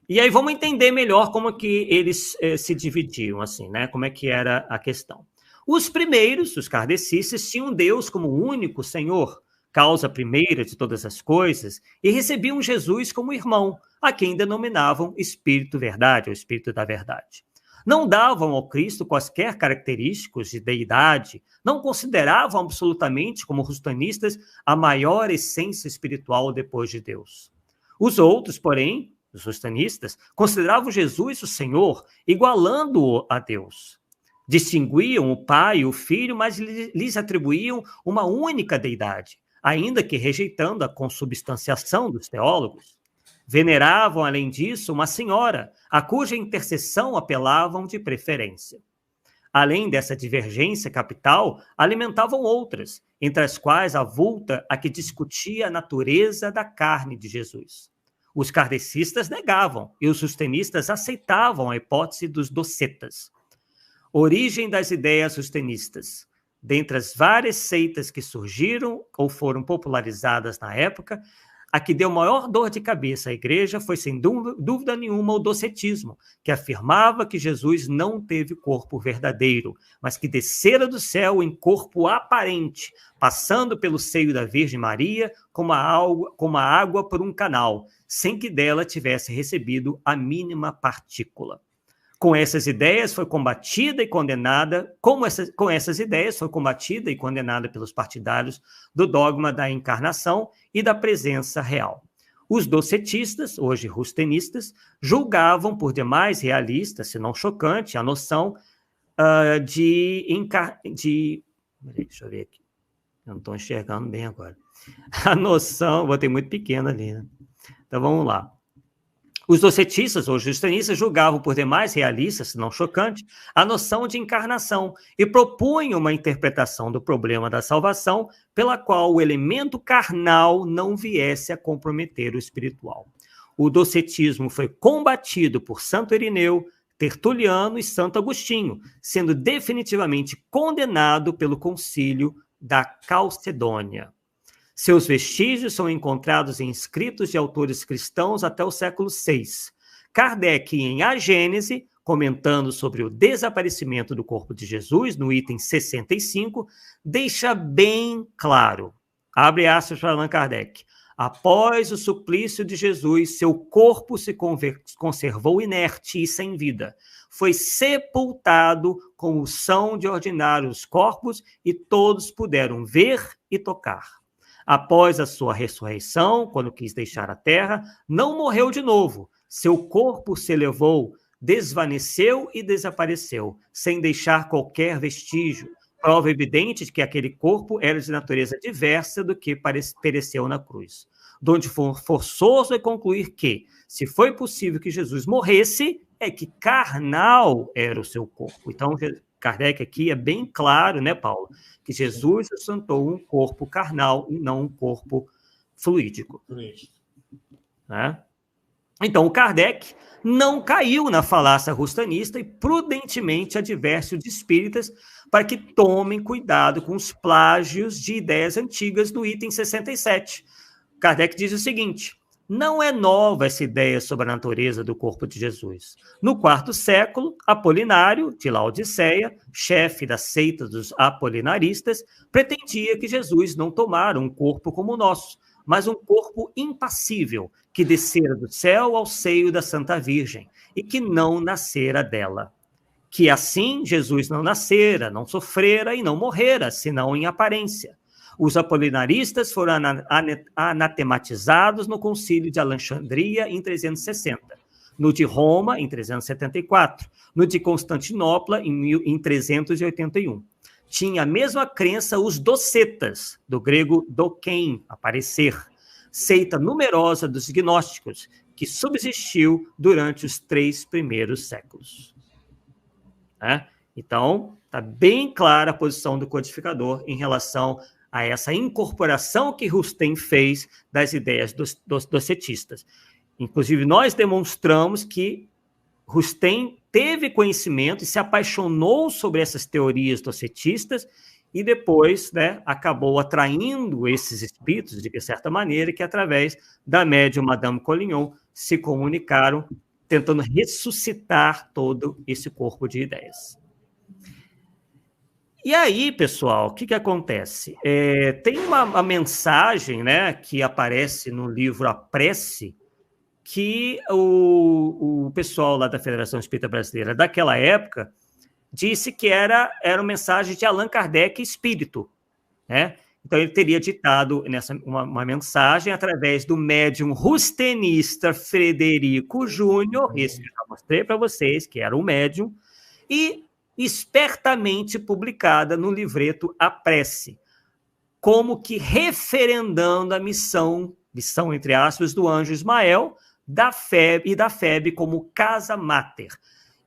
E aí vamos entender melhor como que eles se dividiam, assim, né? Como é que era a questão. Os primeiros, os kardecistas, tinham Deus como único Senhor, causa primeira de todas as coisas, e recebiam Jesus como irmão, a quem denominavam Espírito Verdade, ou Espírito da Verdade. Não davam ao Cristo quaisquer características de deidade, não consideravam absolutamente, como rustanistas, a maior essência espiritual depois de Deus. Os outros, porém, os rustanistas, consideravam Jesus o Senhor, igualando-o a Deus. Distinguiam o Pai e o Filho, mas lhes atribuíam uma única deidade, ainda que rejeitando a consubstanciação dos teólogos. Veneravam, além disso, uma senhora, a cuja intercessão apelavam de preferência. Além dessa divergência capital, alimentavam outras, entre as quais avulta a que discutia a natureza da carne de Jesus. Os kardecistas negavam e os sustenistas aceitavam a hipótese dos docetas. Origem das ideias sustenistas. Dentre as várias seitas que surgiram ou foram popularizadas na época, a que deu maior dor de cabeça à igreja foi, sem dúvida nenhuma, o docetismo, que afirmava que Jesus não teve corpo verdadeiro, mas que descera do céu em corpo aparente, passando pelo seio da Virgem Maria como a água por um canal, sem que dela tivesse recebido a mínima partícula. Com essas ideias foi combatida e condenada, com essas ideias foi combatida e condenada pelos partidários do dogma da encarnação e da presença real. Os docetistas, hoje rustenistas, julgavam por demais realista, se não chocante, a noção deixa eu ver aqui, eu não estou enxergando bem agora. A noção, botei muito pequena ali, né? Então vamos lá. Os docetistas, ou justanistas, julgavam por demais realista, se não chocante, a noção de encarnação e propunham uma interpretação do problema da salvação pela qual o elemento carnal não viesse a comprometer o espiritual. O docetismo foi combatido por Santo Irineu, Tertuliano e Santo Agostinho, sendo definitivamente condenado pelo concílio da Calcedônia. Seus vestígios são encontrados em escritos de autores cristãos até o século VI. Kardec, em A Gênese, comentando sobre o desaparecimento do corpo de Jesus, no item 65, deixa bem claro, abre aspas para Allan Kardec, após o suplício de Jesus, seu corpo se conservou inerte e sem vida. Foi sepultado como são de ordinários corpos e todos puderam ver e tocar. Após a sua ressurreição, quando quis deixar a terra, não morreu de novo. Seu corpo se elevou, desvaneceu e desapareceu, sem deixar qualquer vestígio. Prova evidente de que aquele corpo era de natureza diversa do que pereceu na cruz. Donde for forçoso é concluir que, se foi possível que Jesus morresse, é que carnal era o seu corpo. Então, Kardec aqui é bem claro, né, Paulo, que Jesus sustentou um corpo carnal e não um corpo fluídico. Né? Então, o Kardec não caiu na falácia rustanista e prudentemente adverte os espíritas para que tomem cuidado com os plágios de ideias antigas no item 67. Kardec diz o seguinte: não é nova essa ideia sobre a natureza do corpo de Jesus. No quarto século, Apolinário, de Laodiceia, chefe da seita dos apolinaristas, pretendia que Jesus não tomara um corpo como o nosso, mas um corpo impassível, que descera do céu ao seio da Santa Virgem, e que não nascera dela. Que assim Jesus não nascera, não sofrera e não morrera, senão em aparência. Os apolinaristas foram anatematizados no Concílio de Alexandria em 360, no de Roma em 374, no de Constantinopla em 381. Tinha a mesma crença os docetas, do grego dokein, aparecer, seita numerosa dos gnósticos, que subsistiu durante os 3 primeiros séculos. Então, está bem clara a posição do codificador em relação a essa incorporação que Rustem fez das ideias dos docetistas. Inclusive, nós demonstramos que Rustem teve conhecimento e se apaixonou sobre essas teorias docetistas e depois, né, acabou atraindo esses espíritos, de certa maneira, que através da médium Madame Collignon se comunicaram tentando ressuscitar todo esse corpo de ideias. E aí, pessoal, o que acontece? Tem uma mensagem, né, que aparece no livro A Prece, que o pessoal lá da Federação Espírita Brasileira daquela época disse que era uma mensagem de Allan Kardec espírito, né? Então, ele teria ditado uma mensagem através do médium rustenista Frederico Júnior, esse que eu já mostrei para vocês, que era o médium, e espertamente publicada no livreto A Prece, como que referendando a missão entre aspas, do anjo Ismael, da FEB como casa máter,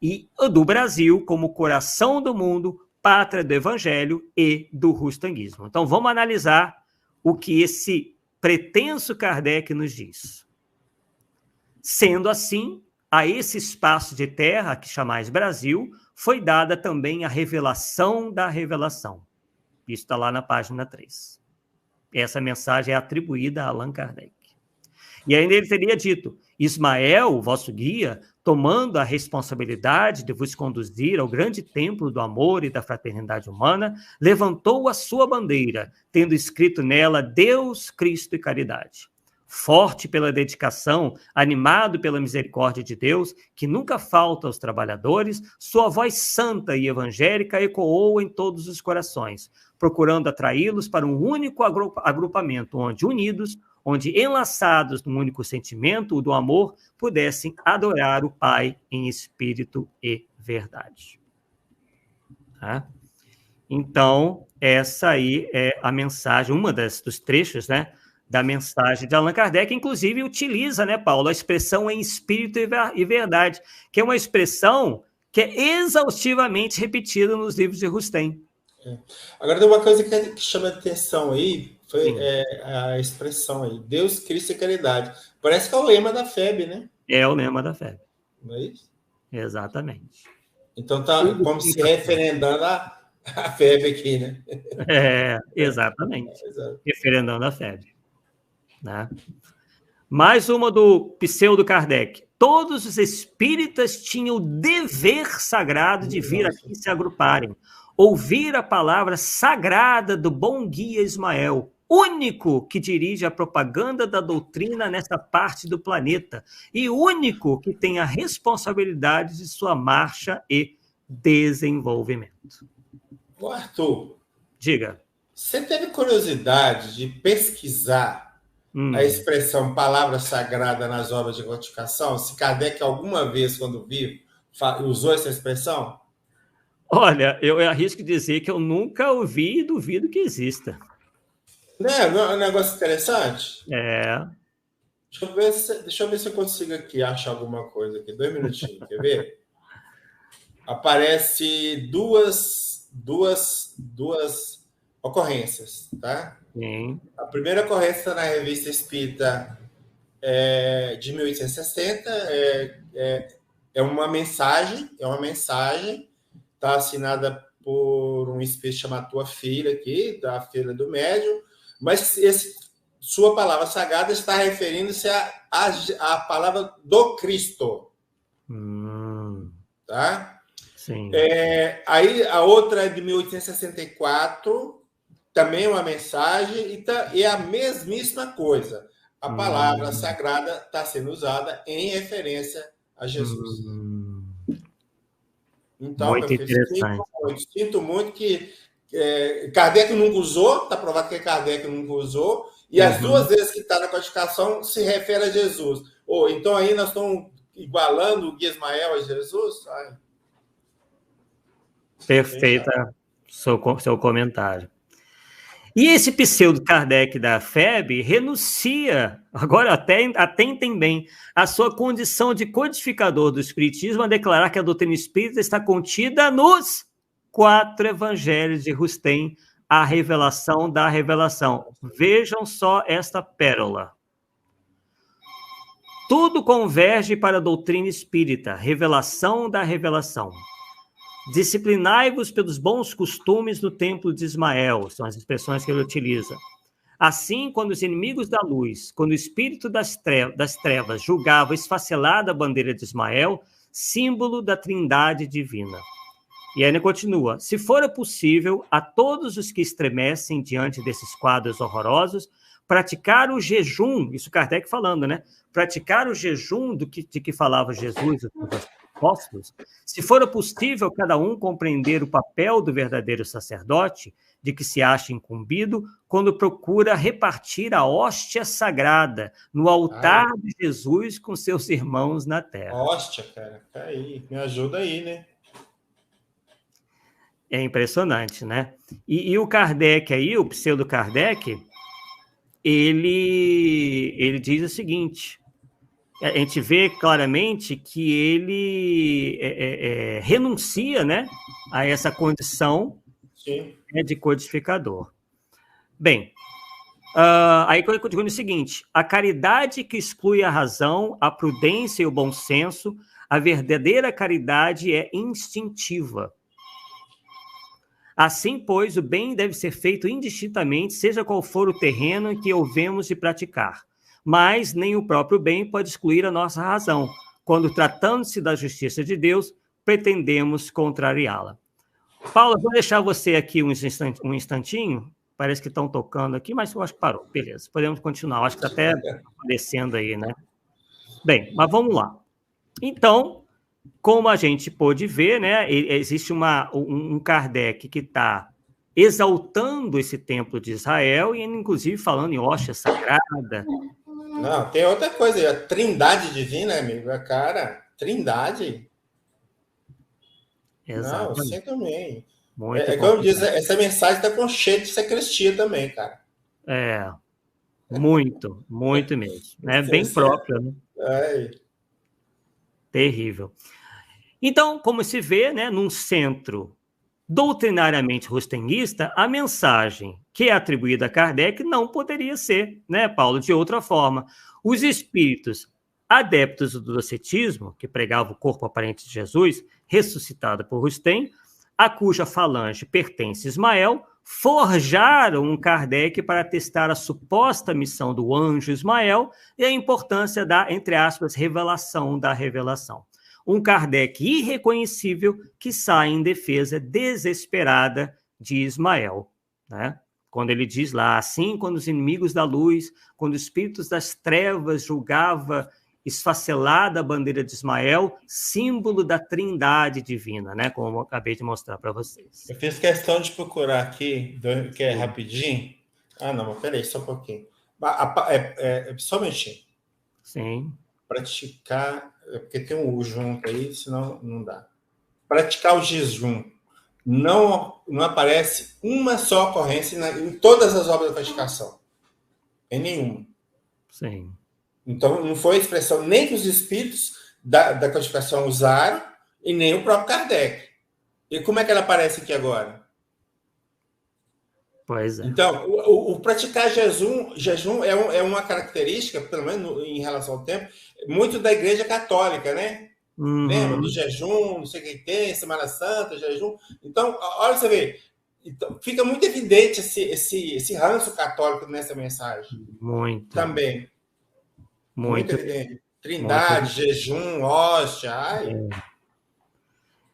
e do Brasil como coração do mundo, pátria do evangelho e do rustanguismo. Então, vamos analisar o que esse pretenso Kardec nos diz. Sendo assim, a esse espaço de terra, que chamais Brasil, foi dada também a revelação da revelação. Isso está lá na página 3. Essa mensagem é atribuída a Allan Kardec. E ainda ele teria dito: Ismael, vosso guia, tomando a responsabilidade de vos conduzir ao grande templo do amor e da fraternidade humana, levantou a sua bandeira, tendo escrito nela Deus, Cristo e caridade. Forte pela dedicação, animado pela misericórdia de Deus, que nunca falta aos trabalhadores, sua voz santa e evangélica ecoou em todos os corações, procurando atraí-los para um único agrupamento, onde unidos, onde enlaçados num único sentimento, o do amor, pudessem adorar o Pai em espírito e verdade. Tá? Então, essa aí é a mensagem, uma dos trechos, né, da mensagem de Allan Kardec, inclusive utiliza, né, Paulo, a expressão em espírito e verdade, que é uma expressão que é exaustivamente repetida nos livros de Rustem. Agora, tem uma coisa que chama a atenção aí, foi a expressão aí, Deus, Cristo e caridade. Parece que é o lema da FEB, né? É o lema da FEB. Não é isso? Exatamente. Então, tá como se referendando a FEB aqui, né? Exatamente. Referendando a FEB. Né? Mais uma do pseudo Kardec. Todos os espíritas tinham o dever sagrado de vir aqui se agruparem, ouvir a palavra sagrada do bom guia Ismael, único que dirige a propaganda da doutrina nessa parte do planeta e único que tem a responsabilidade de sua marcha e desenvolvimento. Ô Arthur, diga. Você teve curiosidade de pesquisar a expressão palavra sagrada nas obras de codificação? Se Kardec alguma vez, quando vivo, usou essa expressão? Olha, eu arrisco dizer que eu nunca ouvi e duvido que exista. Não é um negócio interessante? É. Deixa eu ver se eu consigo aqui achar alguma coisa aqui. 2 minutinhos, quer ver? Aparece duas ocorrências, tá? Sim. A primeira ocorrência está na Revista Espírita de 1860. É uma mensagem, está assinada por um espírito chamado Tua Filha aqui, da Filha do Médium, mas sua palavra sagrada está referindo-se à palavra do Cristo. Tá? Sim. Aí a outra é de 1864, também uma mensagem, e é a mesmíssima coisa. A palavra sagrada está sendo usada em referência a Jesus. Então, muito interessante. Sinto muito que Kardec nunca usou, está provado que Kardec nunca usou, e as duas vezes que está na codificação se refere a Jesus. Então aí nós estamos igualando o Guia Ismael a Jesus? Perfeita seu comentário. E esse pseudo Kardec da FEB renuncia, agora atentem bem, a sua condição de codificador do Espiritismo a declarar que a doutrina espírita está contida nos 4 evangelhos de Rustem, a revelação da revelação. Vejam só esta pérola. Tudo converge para a doutrina espírita, revelação da revelação. Disciplinai-vos pelos bons costumes no templo de Ismael, são as expressões que ele utiliza. Assim, quando os inimigos da luz, quando o espírito das trevas julgava esfacelada a bandeira de Ismael, símbolo da trindade divina. E ainda continua, se fora possível, a todos os que estremecem diante desses quadros horrorosos, praticar o jejum, isso Kardec falando, né? Praticar o jejum de que falava Jesus, os apóstolos, se fora possível cada um compreender o papel do verdadeiro sacerdote, de que se acha incumbido, quando procura repartir a hóstia sagrada no altar de Jesus com seus irmãos na terra. Hóstia, cara, tá aí, me ajuda aí, né? É impressionante, né? E o Kardec aí, o pseudo-Kardec, ele diz o seguinte, a gente vê claramente que ele renuncia, né, a essa condição de codificador. Bem, aí eu digo o seguinte, a caridade que exclui a razão, a prudência e o bom senso, a verdadeira caridade é instintiva. Assim, pois, o bem deve ser feito indistintamente, seja qual for o terreno em que houvemos de praticar. Mas nem o próprio bem pode excluir a nossa razão, quando, tratando-se da justiça de Deus, pretendemos contrariá-la. Paulo, vou deixar você aqui um instantinho, parece que estão tocando aqui, mas eu acho que parou. Beleza, podemos continuar, acho que está até aparecendo aí, né? Bem, mas vamos lá. Então, como a gente pôde ver, né, existe um Kardec que está exaltando esse templo de Israel e inclusive falando em hóstia sagrada. Não, tem outra coisa, a trindade divina, amigo, a cara, trindade. Exatamente. Não, você também. Muito como diz, essa mensagem está com cheio de sacristia também, cara. Muito mesmo. É bem próprio, né? Terrível. Então, como se vê, né, num centro doutrinariamente rustenguista, a mensagem que é atribuída a Kardec não poderia ser, né, Paulo, de outra forma. Os espíritos adeptos do docetismo, que pregavam o corpo aparente de Jesus, ressuscitado por Rustem, a cuja falange pertence Ismael, forjaram um Kardec para testar a suposta missão do anjo Ismael e a importância da, entre aspas, revelação da revelação. Um Kardec irreconhecível que sai em defesa desesperada de Ismael, né? Quando ele diz lá, assim, quando os inimigos da luz, quando os espíritos das trevas julgava esfacelada a bandeira de Ismael, símbolo da trindade divina, né? Como eu acabei de mostrar para vocês. Eu fiz questão de procurar aqui, que é rapidinho. Não, mas peraí, só um pouquinho. Só um minutinho. Sim. Praticar, porque tem um U junto aí, senão não dá. Praticar o jejum. Não aparece uma só ocorrência em todas as obras da codificação. Em nenhuma. Sim. Então, não foi a expressão nem que os espíritos da codificação usaram e nem o próprio Kardec. E como é que ela aparece aqui agora? Pois é. Então, o praticar jejum é uma característica, pelo menos em relação ao tempo, muito da Igreja Católica, né? Uhum. Lembra do jejum, não sei o que tem, Semana Santa, jejum. Então, olha você ver, então, fica muito evidente esse ranço católico nessa mensagem. Muito. Também. Muito evidente. Trindade, jejum, hóstia.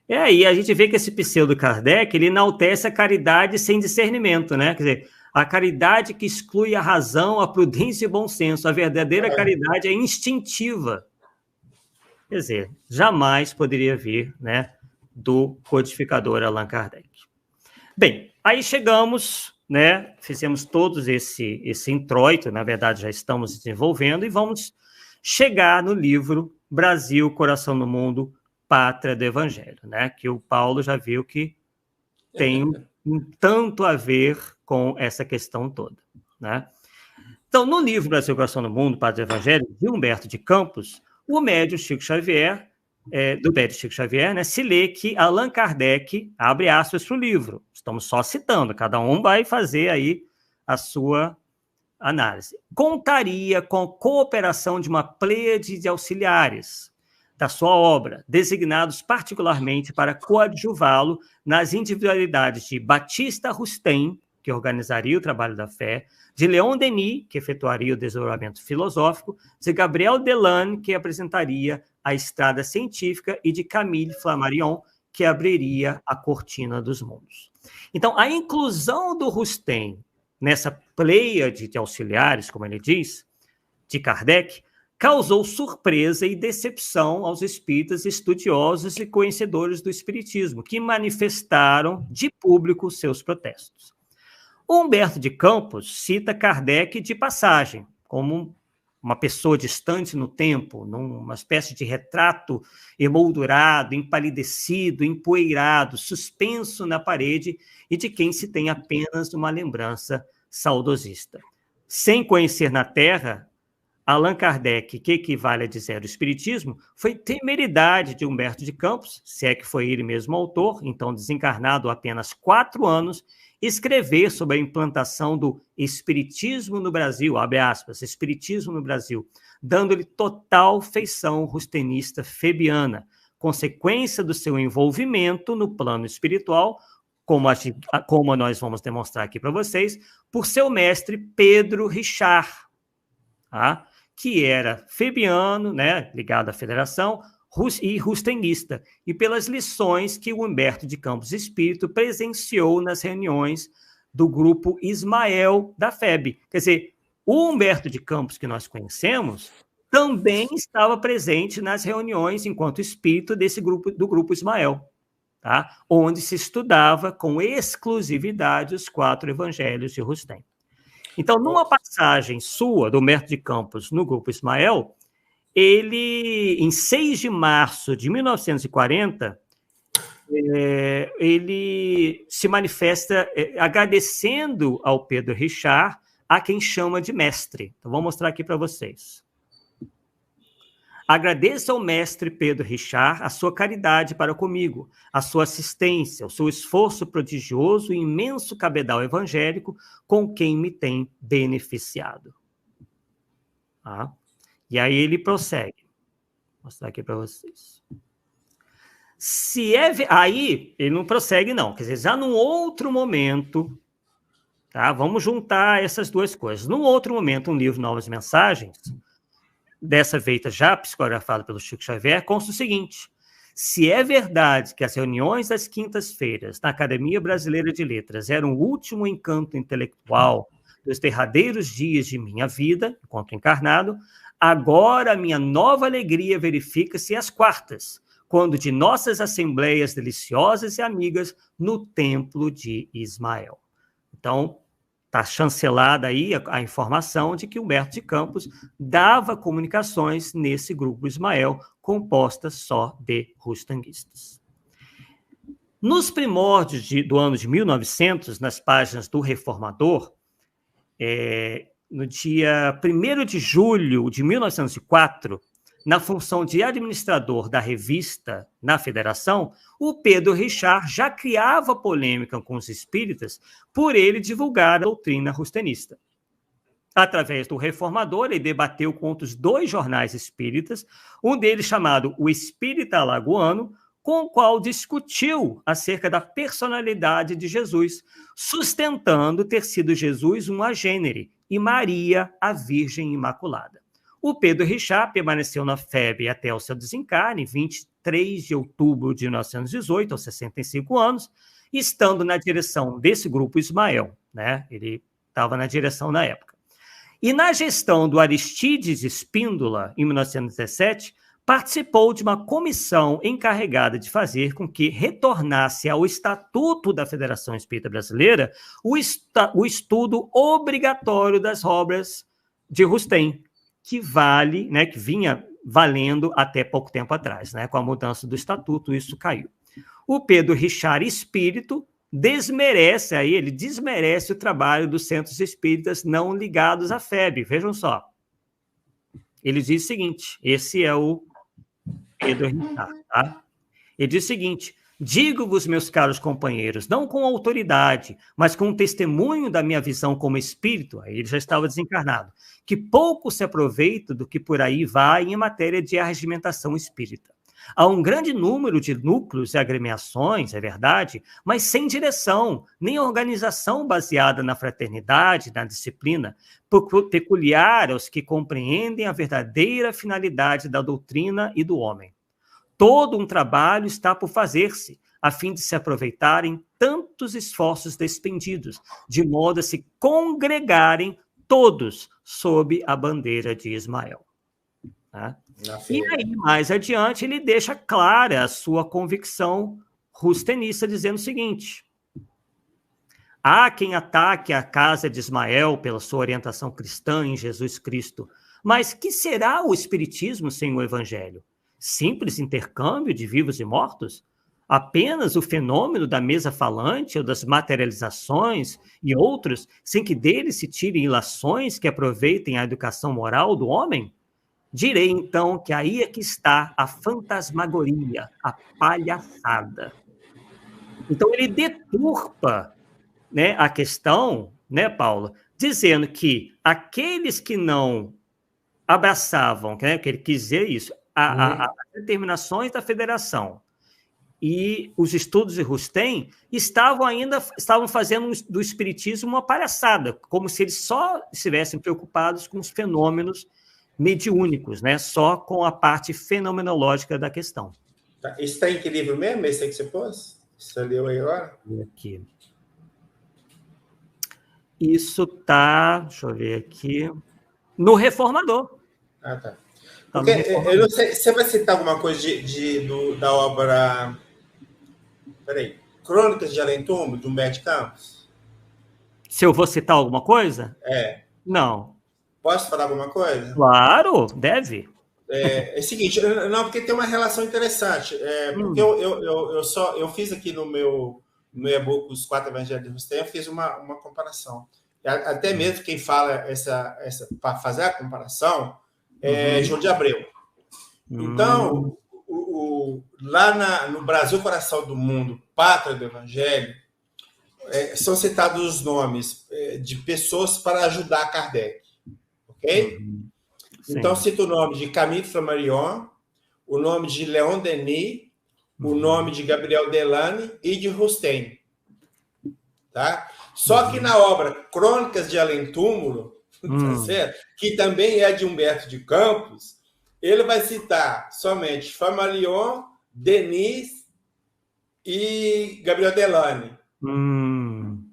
E a gente vê que esse pseudo Kardec, ele enaltece a caridade sem discernimento, né? Quer dizer, a caridade que exclui a razão, a prudência e o bom senso. A verdadeira caridade é instintiva. Quer dizer, jamais poderia vir, né, do codificador Allan Kardec. Bem, aí chegamos, né, fizemos todos esse introito, na verdade já estamos desenvolvendo, e vamos chegar no livro Brasil, Coração do Mundo, Pátria do Evangelho, né, que o Paulo já viu que tem um tanto a ver com essa questão toda, né? Então, no livro Brasil, Coração do Mundo, Pátria do Evangelho, de Humberto de Campos, o médium Chico Xavier, do médium Chico Xavier, né, se lê que Allan Kardec, abre aspas para o livro, estamos só citando, cada um vai fazer aí a sua análise, contaria com a cooperação de uma pleiade de auxiliares da sua obra, designados particularmente para coadjuvá-lo nas individualidades de Batista Rustem, que organizaria o trabalho da fé, de Leon Denis, que efetuaria o desdobramento filosófico, de Gabriel Delanne, que apresentaria a estrada científica, e de Camille Flammarion, que abriria a cortina dos mundos. Então, a inclusão do Rustem nessa pleiade de auxiliares, como ele diz, de Kardec, causou surpresa e decepção aos espíritas estudiosos e conhecedores do espiritismo, que manifestaram de público seus protestos. Humberto de Campos cita Kardec de passagem, como uma pessoa distante no tempo, numa espécie de retrato emoldurado, empalidecido, empoeirado, suspenso na parede, e de quem se tem apenas uma lembrança saudosista. Sem conhecer na Terra, Allan Kardec, que equivale a dizer o espiritismo, foi temeridade de Humberto de Campos, se é que foi ele mesmo autor, então desencarnado há apenas 4 anos, escrever sobre a implantação do espiritismo no Brasil, abre aspas, espiritismo no Brasil, dando-lhe total feição rustenista febiana, consequência do seu envolvimento no plano espiritual, como nós vamos demonstrar aqui para vocês, por seu mestre Pedro Richard, tá? Que era febiano, né, ligado à federação, e rustenguista, e pelas lições que o Humberto de Campos Espírito presenciou nas reuniões do grupo Ismael da FEB. Quer dizer, o Humberto de Campos que nós conhecemos também estava presente nas reuniões enquanto espírito desse grupo, do grupo Ismael, tá? Onde se estudava com exclusividade os 4 evangelhos de Rustem. Então, numa passagem sua, do Humberto de Campos, no grupo Ismael, ele, em 6 de março de 1940, ele se manifesta agradecendo ao Pedro Richard, a quem chama de mestre. Então, vou mostrar aqui para vocês. Agradeço ao mestre Pedro Richard a sua caridade para comigo, a sua assistência, o seu esforço prodigioso e imenso cabedal evangélico com quem me tem beneficiado. Tá? E aí ele prossegue. Vou mostrar aqui para vocês. Aí ele não prossegue, não. Quer dizer, já num outro momento, tá? Vamos juntar essas duas coisas. Num outro momento, um livro Novas Mensagens, dessa feita já psicografado pelo Chico Xavier, consta o seguinte: se é verdade que as reuniões das quintas-feiras na Academia Brasileira de Letras eram o último encanto intelectual dos derradeiros dias de minha vida, enquanto encarnado, agora a minha nova alegria verifica-se às quartas, quando de nossas assembleias deliciosas e amigas no Templo de Ismael. Então, está chancelada aí a informação de que Humberto de Campos dava comunicações nesse grupo Ismael, composta só de rustenguistas. Nos primórdios do ano de 1900, nas páginas do Reformador, no dia 1º de julho de 1904, na função de administrador da revista na Federação, o Pedro Richard já criava polêmica com os espíritas por ele divulgar a doutrina rustenista. Através do Reformador, ele debateu com outros 2 jornais espíritas, um deles chamado O Espírita Alagoano, com o qual discutiu acerca da personalidade de Jesus, sustentando ter sido Jesus um agênere e Maria a Virgem Imaculada. O Pedro Richard permaneceu na FEB até o seu desencarne, 23 de outubro de 1918, aos 65 anos, estando na direção desse grupo Ismael, né? Ele estava na direção na época. E na gestão do Aristides Espíndola, em 1917, participou de uma comissão encarregada de fazer com que retornasse ao Estatuto da Federação Espírita Brasileira o estudo obrigatório das obras de Rustem, que vinha valendo até pouco tempo atrás, né? Com a mudança do estatuto, isso caiu. O Pedro Richard Espírito ele desmerece o trabalho dos centros espíritas não ligados à FEB. Vejam só. Ele diz o seguinte, esse é o Pedro Richard, tá? Ele diz o seguinte: digo-vos, meus caros companheiros, não com autoridade, mas com o testemunho da minha visão como espírito, aí ele já estava desencarnado, que pouco se aproveita do que por aí vai em matéria de arregimentação espírita. Há um grande número de núcleos e agremiações, é verdade, mas sem direção, nem organização baseada na fraternidade, na disciplina, peculiar aos que compreendem a verdadeira finalidade da doutrina e do homem. Todo um trabalho está por fazer-se, a fim de se aproveitarem tantos esforços despendidos, de modo a se congregarem todos sob a bandeira de Ismael. Tá? E aí, mais adiante, ele deixa clara a sua convicção rustenista, dizendo o seguinte: há quem ataque a casa de Ismael pela sua orientação cristã em Jesus Cristo, mas que será o espiritismo sem o evangelho? Simples intercâmbio de vivos e mortos? Apenas o fenômeno da mesa falante ou das materializações e outros, sem que deles se tirem ilações que aproveitem a educação moral do homem? Direi, então, que aí é que está a fantasmagoria, a palhaçada. Então, ele deturpa, né, a questão, né, Paulo, dizendo que aqueles que não abraçavam, né, que ele quis dizer isso, as determinações da federação e os estudos de Rustem estavam fazendo do espiritismo uma palhaçada, como se eles só estivessem preocupados com os fenômenos mediúnicos, né? Só com a parte fenomenológica da questão. Tá. Isso está em que livro mesmo? Esse aí que você pôs? Você leu aí agora? Aqui. Isso está, deixa eu ver aqui, no Reformador. Ah, tá. Porque, eu não sei, você vai citar alguma coisa da obra... Peraí. Crônicas de Além-Túmulo, de Humberto de Campos? Se eu vou citar alguma coisa? É. Não. Posso falar alguma coisa? Claro, deve. É o seguinte, não, porque tem uma relação interessante. Porque eu fiz aqui no meu e-book Os 4 Evangelhos de Rustem, eu fiz uma comparação. Até mesmo quem fala para fazer a comparação é João de Abreu. Então, lá no Brasil, Coração do Mundo, Pátria do Evangelho, são citados os nomes de pessoas para ajudar Kardec. Ok? Então, cita o nome de Camille Flammarion, o nome de Leon Denis, o nome de Gabriel Delany e de Rustem. Tá? Só que na obra Crônicas de Além-Túmulo, tá certo? Que também é de Humberto de Campos, ele vai citar somente Flammarion, Denis e Gabriel Delany.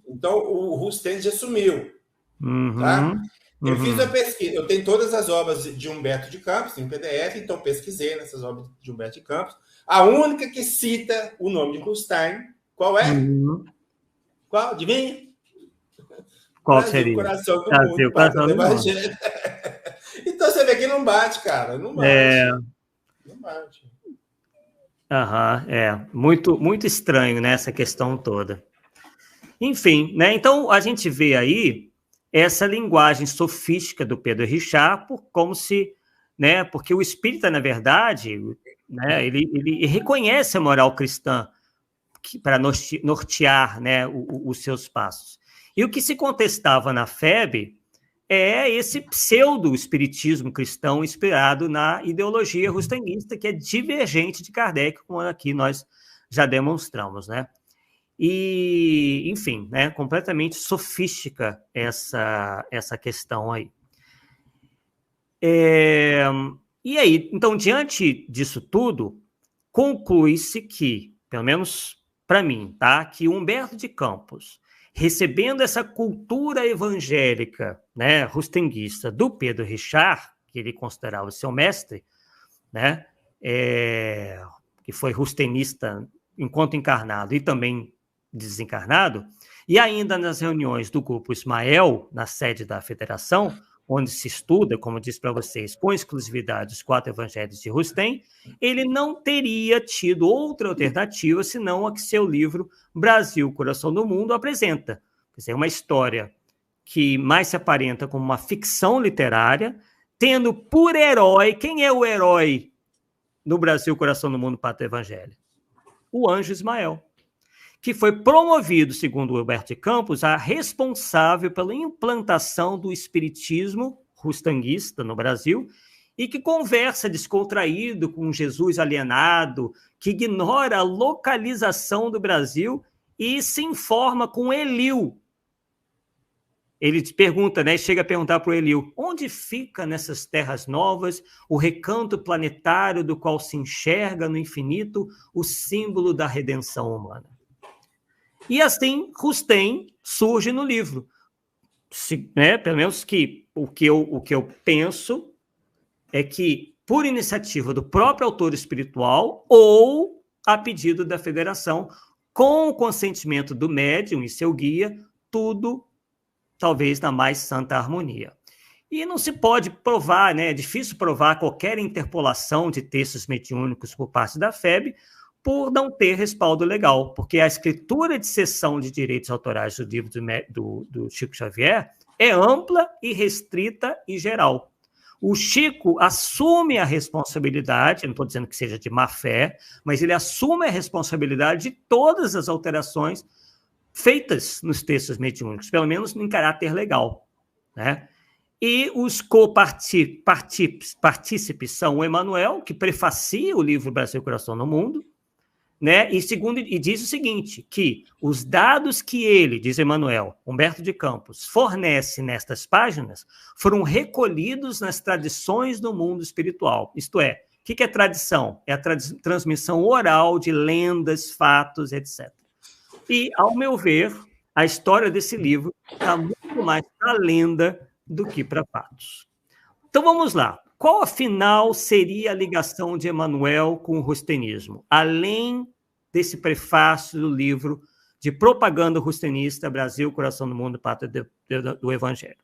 Então, o Rustem já sumiu. Tá? Eu fiz a pesquisa, eu tenho todas as obras de Humberto de Campos em PDF, então pesquisei nessas obras de Humberto de Campos. A única que cita o nome de Rustem, qual é? Qual? Adivinha? Qual Brasil, seria? Coração do Brasil, Mundo, Coração do Evangelho. Então você vê que não bate, cara. Não bate. Não bate. Muito, muito estranho, né, essa questão toda. Enfim, né, então a gente vê aí essa linguagem sofística do Pedro Richard, como se, né, porque o espírita, na verdade, né, ele reconhece a moral cristã para nortear, né, os seus passos. E o que se contestava na FEB é esse pseudo-espiritismo cristão inspirado na ideologia rustemista, que é divergente de Kardec, como aqui nós já demonstramos, né? E, enfim, né, completamente sofística essa questão aí. E aí, então, diante disso tudo, conclui-se que, pelo menos para mim, tá, que Humberto de Campos, recebendo essa cultura evangélica, né, rustenguista do Pedro Richard, que ele considerava seu mestre, né, que foi rustenista enquanto encarnado e também desencarnado, e ainda nas reuniões do grupo Ismael, na sede da federação, onde se estuda, como eu disse para vocês, com exclusividade os 4 evangelhos de Rustem, ele não teria tido outra alternativa senão a que seu livro Brasil, Coração do Mundo apresenta. Quer dizer, uma história que mais se aparenta como uma ficção literária, tendo por herói, quem é o herói no Brasil, Coração do Mundo, Pátria do Evangelho? O anjo Ismael, que foi promovido, segundo Humberto de Campos, a responsável pela implantação do espiritismo rustenguista no Brasil e que conversa descontraído com um Jesus alienado, que ignora a localização do Brasil e se informa com Eliu. Ele te pergunta, né? Chega a perguntar para o Eliu, onde fica nessas terras novas o recanto planetário do qual se enxerga no infinito o símbolo da redenção humana? E assim, Rustem surge no livro. Né? Pelo menos que o que eu penso é que, por iniciativa do próprio autor espiritual ou a pedido da federação, com o consentimento do médium e seu guia, tudo talvez na mais santa harmonia. E não se pode provar, né? É difícil provar qualquer interpolação de textos mediúnicos por parte da FEB por não ter respaldo legal, porque a escritura de cessão de direitos autorais do livro do Chico Xavier é ampla e restrita e geral. O Chico assume a responsabilidade, não estou dizendo que seja de má fé, mas ele assume a responsabilidade de todas as alterações feitas nos textos mediúnicos, pelo menos em caráter legal, né? E os copartícipes são o Emmanuel, que prefacia o livro Brasil, Coração no Mundo, né? E diz o seguinte, que os dados que ele, diz Emmanuel, Humberto de Campos, fornece nestas páginas foram recolhidos nas tradições do mundo espiritual. Isto é, o que é tradição? É a transmissão oral de lendas, fatos, etc. E, ao meu ver, a história desse livro está muito mais para lenda do que para fatos. Então, vamos lá. Qual, afinal, seria a ligação de Emmanuel com o rustenismo? Além desse prefácio do livro de propaganda rustenista, Brasil, Coração do Mundo, Pátria do Evangelho.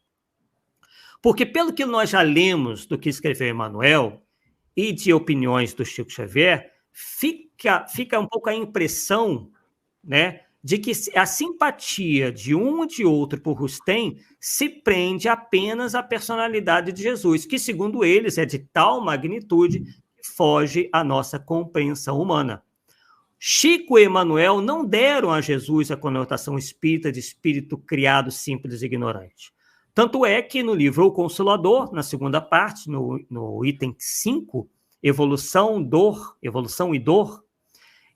Porque, pelo que nós já lemos do que escreveu Emmanuel e de opiniões do Chico Xavier, fica um pouco a impressão, né, de que a simpatia de um ou de outro por Rustem se prende apenas à personalidade de Jesus, que, segundo eles, é de tal magnitude que foge à nossa compreensão humana. Chico e Emmanuel não deram a Jesus a conotação espírita de espírito criado, simples e ignorante. Tanto é que no livro O Consolador, na segunda parte, no item 5, Evolução e Dor,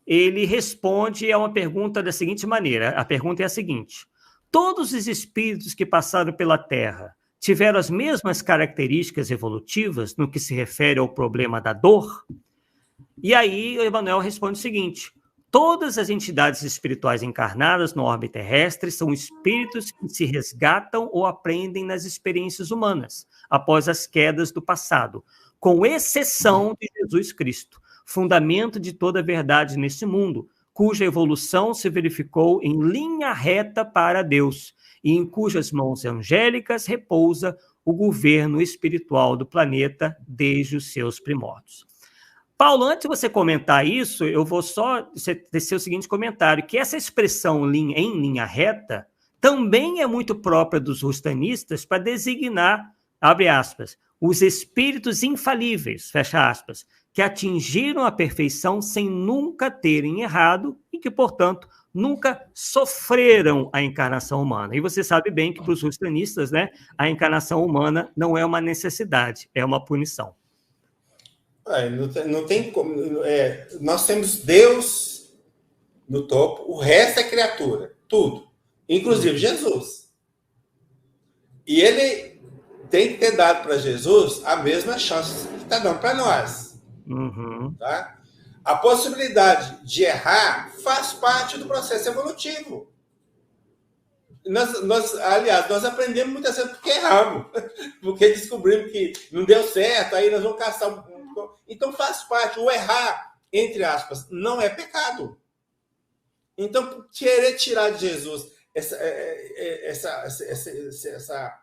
ele responde a uma pergunta da seguinte maneira. A pergunta é a seguinte: todos os espíritos que passaram pela Terra tiveram as mesmas características evolutivas no que se refere ao problema da dor? E aí o Emmanuel responde o seguinte: todas as entidades espirituais encarnadas no orbe terrestre são espíritos que se resgatam ou aprendem nas experiências humanas, após as quedas do passado, com exceção de Jesus Cristo, fundamento de toda a verdade nesse mundo, cuja evolução se verificou em linha reta para Deus, e em cujas mãos angélicas repousa o governo espiritual do planeta desde os seus primórdios. Paulo, antes de você comentar isso, eu vou só tecer o seguinte comentário, que essa expressão em linha reta também é muito própria dos rustanistas para designar, abre aspas, os espíritos infalíveis, fecha aspas, que atingiram a perfeição sem nunca terem errado e que, portanto, nunca sofreram a encarnação humana. E você sabe bem que, para os rustanistas, né, a encarnação humana não é uma necessidade, é uma punição. Não tem como. Nós temos Deus no topo, o resto é criatura, tudo, inclusive Jesus. E ele tem que ter dado para Jesus a mesma chance que está dando para nós. Uhum. Tá? A possibilidade de errar faz parte do processo evolutivo. Aliás, nós aprendemos muitas vezes porque erramos, porque descobrimos que não deu certo, aí nós vamos caçar. Então faz parte, o errar, entre aspas, não é pecado. Então, querer tirar de Jesus essa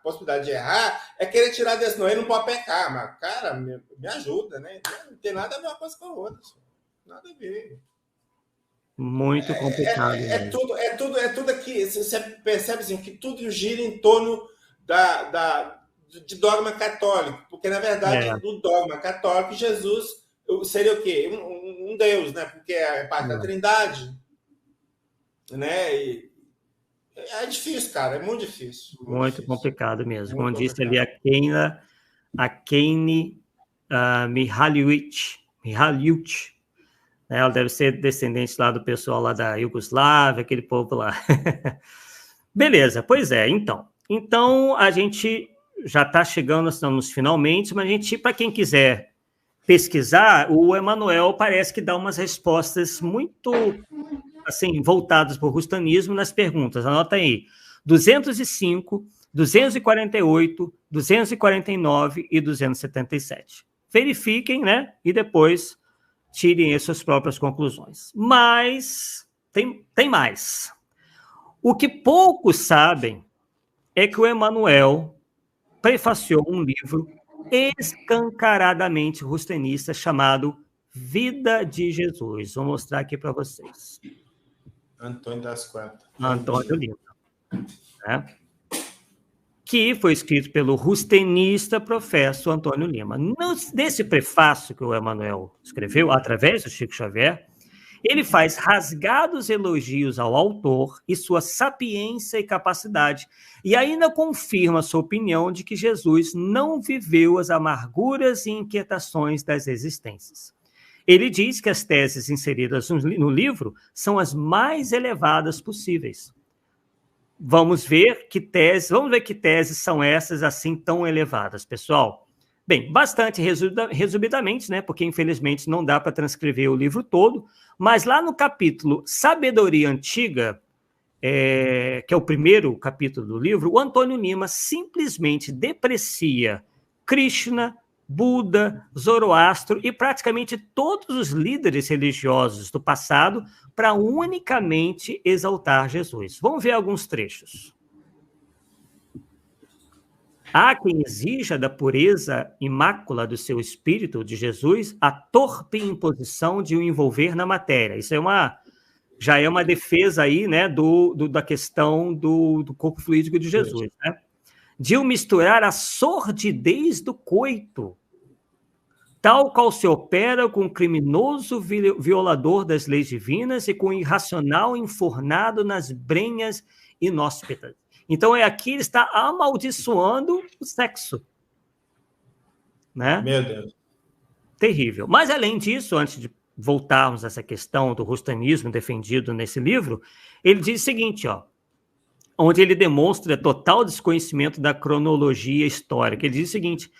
possibilidade de errar é querer tirar desse, não, ele não pode pecar, mas, cara, me ajuda, né? Não tem nada a ver uma coisa com a outra. Nada a ver. Muito complicado. É tudo aqui. Você percebe assim, que tudo gira em torno de dogma católico, porque, na verdade, no dogma católico, Jesus seria o quê? Um Deus, né? Porque é parte da Trindade. Né? E é difícil, cara, é muito difícil. Muito complicado mesmo. Como disse ali a Keine Mihaliuc, né? Ela deve ser descendente lá do pessoal lá da Iugoslávia, aquele povo lá. Beleza, pois é, então a gente já está chegando, estamos finalmente, mas a gente, para quem quiser pesquisar, o Emmanuel parece que dá umas respostas muito, assim, voltadas para o rustanismo nas perguntas. Anota aí, 205, 248, 249 e 277. Verifiquem, né? E depois tirem as suas próprias conclusões. Mas tem mais. O que poucos sabem é que o Emmanuel prefaciou um livro escancaradamente rustenista chamado Vida de Jesus. Vou mostrar aqui para vocês. Antônio das Quatro. Antônio Lima. Né? Que foi escrito pelo rustenista professor Antônio Lima. Nesse prefácio que o Emmanuel escreveu, através do Chico Xavier, ele faz rasgados elogios ao autor e sua sapiência e capacidade, e ainda confirma sua opinião de que Jesus não viveu as amarguras e inquietações das existências. Ele diz que as teses inseridas no livro são as mais elevadas possíveis. Vamos ver que teses são essas assim tão elevadas, pessoal. Bem, bastante resumidamente, né? Porque infelizmente não dá para transcrever o livro todo, mas lá no capítulo Sabedoria Antiga, que é o primeiro capítulo do livro, o Antônio Lima simplesmente deprecia Krishna, Buda, Zoroastro e praticamente todos os líderes religiosos do passado para unicamente exaltar Jesus. Vamos ver alguns trechos. Há quem exija da pureza imácula do seu espírito, de Jesus, a torpe imposição de o envolver na matéria. Isso já é uma defesa aí, né, da questão do corpo fluídico de Jesus, né? De o misturar a sordidez do coito, tal qual se opera com o criminoso violador das leis divinas e com o irracional enfornado nas brenhas inóspitas. Então, aqui ele está amaldiçoando o sexo. Né? Meu Deus. Terrível. Mas, além disso, antes de voltarmos a essa questão do rustanismo defendido nesse livro, ele diz o seguinte, onde ele demonstra total desconhecimento da cronologia histórica. Ele diz o seguinte: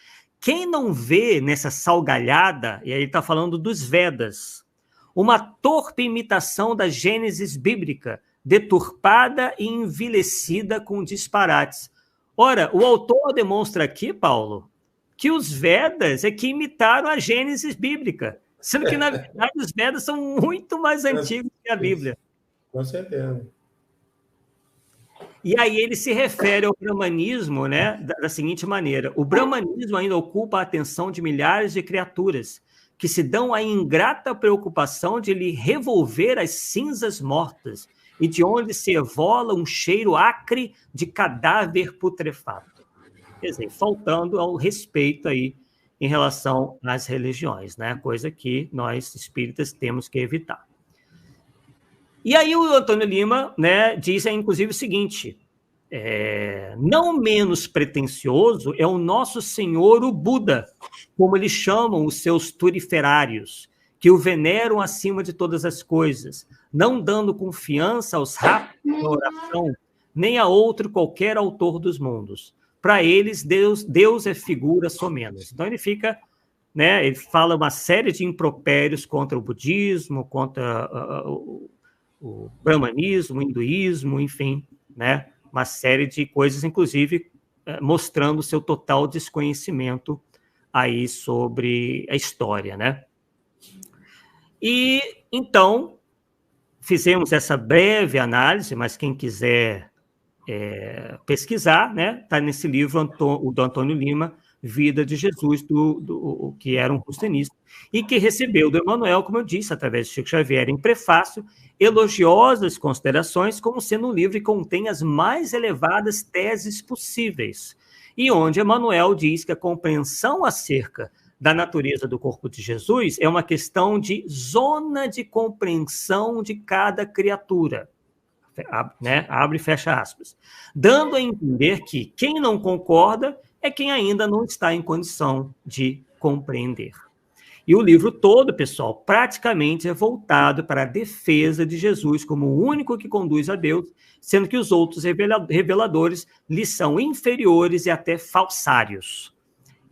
quem não vê nessa salgalhada, e aí ele está falando dos Vedas, uma torpe imitação da Gênesis bíblica, deturpada e envilecida com disparates. Ora, o autor demonstra aqui, Paulo, que os Vedas é que imitaram a Gênesis bíblica, sendo que, na verdade, os Vedas são muito mais antigos que a Bíblia. Com certeza. E aí ele se refere ao brahmanismo, né, da seguinte maneira: o brahmanismo ainda ocupa a atenção de milhares de criaturas que se dão a ingrata preocupação de lhe revolver as cinzas mortas e de onde se evola um cheiro acre de cadáver putrefato. Quer dizer, faltando ao respeito aí em relação às religiões, né? Coisa que nós espíritas temos que evitar. E aí o Antônio Lima, né, diz, inclusive, o seguinte: não menos pretensioso é o nosso senhor, o Buda, como eles chamam os seus turiferários, que o veneram acima de todas as coisas, não dando confiança aos rápidos da oração, nem a outro qualquer autor dos mundos. Para eles, Deus é figura somenos. Então ele fica, né, ele fala uma série de impropérios contra o budismo, contra o brahmanismo, o hinduísmo, enfim, né, uma série de coisas, inclusive mostrando seu total desconhecimento aí sobre a história, né? E então fizemos essa breve análise, mas quem quiser pesquisar, né, está nesse livro do Antônio Lima, Vida de Jesus, que era um rustenista, e que recebeu do Emmanuel, como eu disse, através de Chico Xavier, em prefácio, elogiosas considerações, como sendo um livro que contém as mais elevadas teses possíveis, e onde Emmanuel diz que a compreensão acerca da natureza do corpo de Jesus é uma questão de zona de compreensão de cada criatura, né? Abre e fecha aspas, dando a entender que quem não concorda é quem ainda não está em condição de compreender. E o livro todo, pessoal, praticamente é voltado para a defesa de Jesus como o único que conduz a Deus, sendo que os outros reveladores lhe são inferiores e até falsários.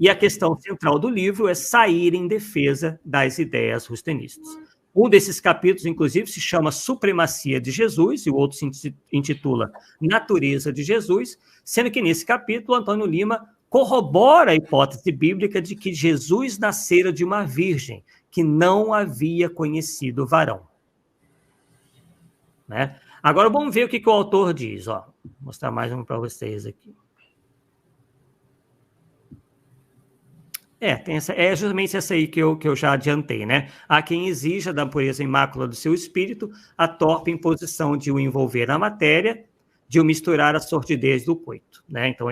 E a questão central do livro é sair em defesa das ideias rustenistas. Um desses capítulos, inclusive, se chama Supremacia de Jesus, e o outro se intitula Natureza de Jesus, sendo que nesse capítulo, Antônio Lima corrobora a hipótese bíblica de que Jesus nascera de uma virgem que não havia conhecido varão. Né? Agora vamos ver o que o autor diz. Ó, vou mostrar mais um para vocês aqui. É justamente essa aí que eu já adiantei, né? Há quem exija da pureza imácula do seu espírito a torpe imposição de o envolver na matéria, de o misturar à sordidez do coito, né? Então,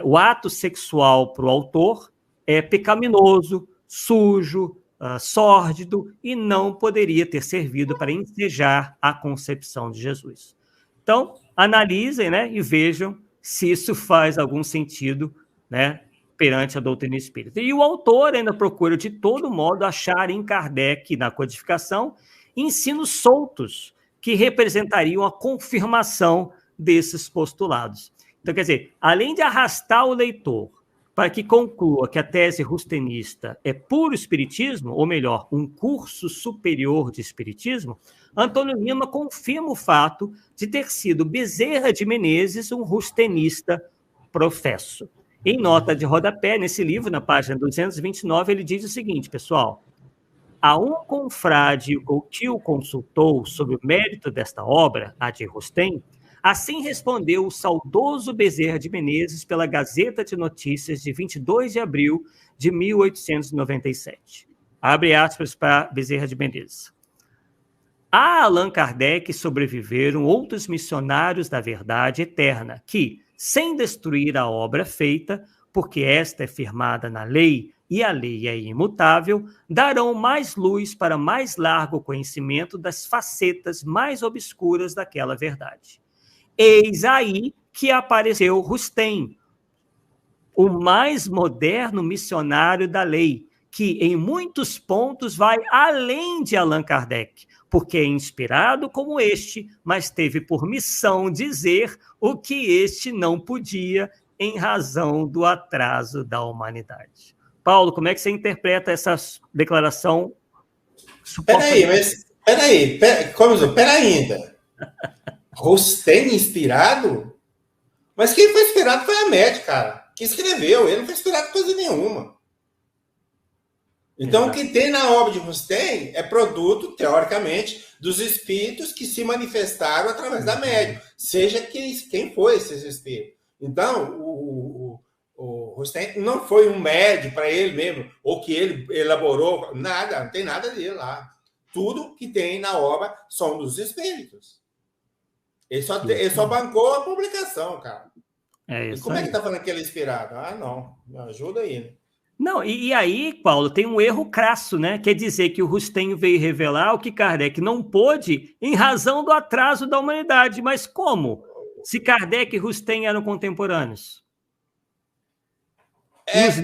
o ato sexual para o autor é pecaminoso, sujo, sórdido e não poderia ter servido para ensejar a concepção de Jesus. Então, analisem, né, e vejam se isso faz algum sentido, né, perante a doutrina espírita. E o autor ainda procura, de todo modo, achar em Kardec, na codificação, ensinos soltos que representariam a confirmação desses postulados. Então, quer dizer, além de arrastar o leitor para que conclua que a tese rustenista é puro espiritismo, ou melhor, um curso superior de espiritismo, Antônio Lima confirma o fato de ter sido Bezerra de Menezes um rustenista professo. Em nota de rodapé, nesse livro, na página 229, ele diz o seguinte, pessoal: a um confrade que o consultou sobre o mérito desta obra, a de Rustem, assim respondeu o saudoso Bezerra de Menezes pela Gazeta de Notícias de 22 de abril de 1897. Abre aspas para Bezerra de Menezes. A Allan Kardec sobreviveram outros missionários da verdade eterna que, sem destruir a obra feita, porque esta é firmada na lei e a lei é imutável, darão mais luz para mais largo conhecimento das facetas mais obscuras daquela verdade. Eis aí que apareceu Rustem, o mais moderno missionário da lei, que em muitos pontos vai além de Allan Kardec, porque é inspirado como este, mas teve por missão dizer o que este não podia em razão do atraso da humanidade. Paulo, como é que você interpreta essa declaração? Peraí, ainda. Rustem inspirado? Mas quem foi inspirado foi a médica, cara, que escreveu. Ele não foi inspirado em coisa nenhuma. Então, exato. O que tem na obra de Rustem é produto, teoricamente, dos espíritos que se manifestaram através da médium, seja quem foi esses espíritos. Então, o Rustem não foi um médium para ele mesmo, ou que ele elaborou, nada, não tem nada dele lá. Tudo que tem na obra são dos espíritos. Ele só bancou a publicação, cara. E como é que tá falando que ele é inspirado? Ah, não. Me ajuda aí, né? Não, e aí, Paulo, tem um erro crasso, né? Quer dizer que o Rustem veio revelar o que Kardec não pôde em razão do atraso da humanidade. Mas como? Se Kardec e Rustem eram contemporâneos. Essa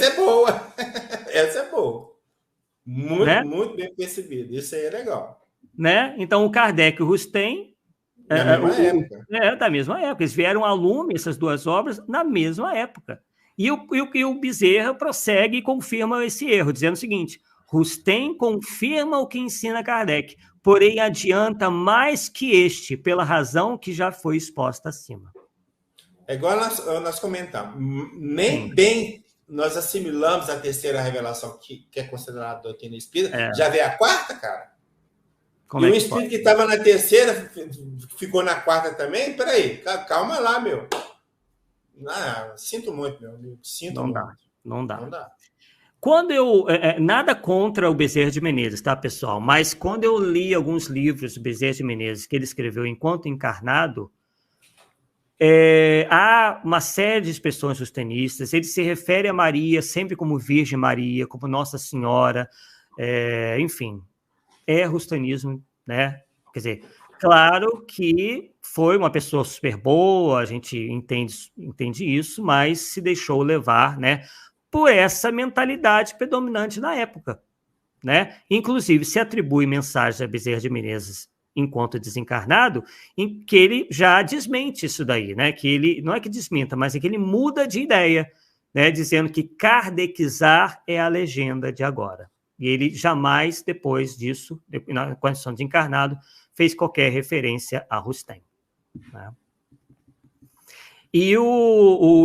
é boa. Essa é boa. Muito, né? Muito bem percebido. Isso aí é legal. Né? Então, o Kardec e o Rustem... Da mesma época. Da mesma época. Eles vieram a lume, essas duas obras, na mesma época. E o Bezerra prossegue e confirma esse erro, dizendo o seguinte: Rustem confirma o que ensina Kardec, porém adianta mais que este, pela razão que já foi exposta acima. É igual nós comentamos. Nem bem nós assimilamos a terceira revelação, que é considerada doutrina espírita, já veio a quarta, cara. Como e o espírito que estava na terceira ficou na quarta também? Peraí, calma lá, meu. Sinto muito, meu amigo. Não dá. Quando eu... nada contra o Bezerra de Menezes, tá, pessoal? Mas quando eu li alguns livros do Bezerra de Menezes que ele escreveu enquanto encarnado, há uma série de expressões rustenistas. Ele se refere a Maria sempre como Virgem Maria, como Nossa Senhora, enfim, é rustenismo, né? Quer dizer, Claro que foi uma pessoa super boa, a gente entende isso, mas se deixou levar, né, por essa mentalidade predominante na época, né? Inclusive, se atribui mensagens a Bezerra de Menezes enquanto desencarnado, em que ele já desmente isso daí, né? Que ele, não é que desminta, mas é que ele muda de ideia, né? Dizendo que kardecizar é a legenda de agora. E ele jamais, depois disso, na condição de encarnado, fez qualquer referência a Rustem. Né? E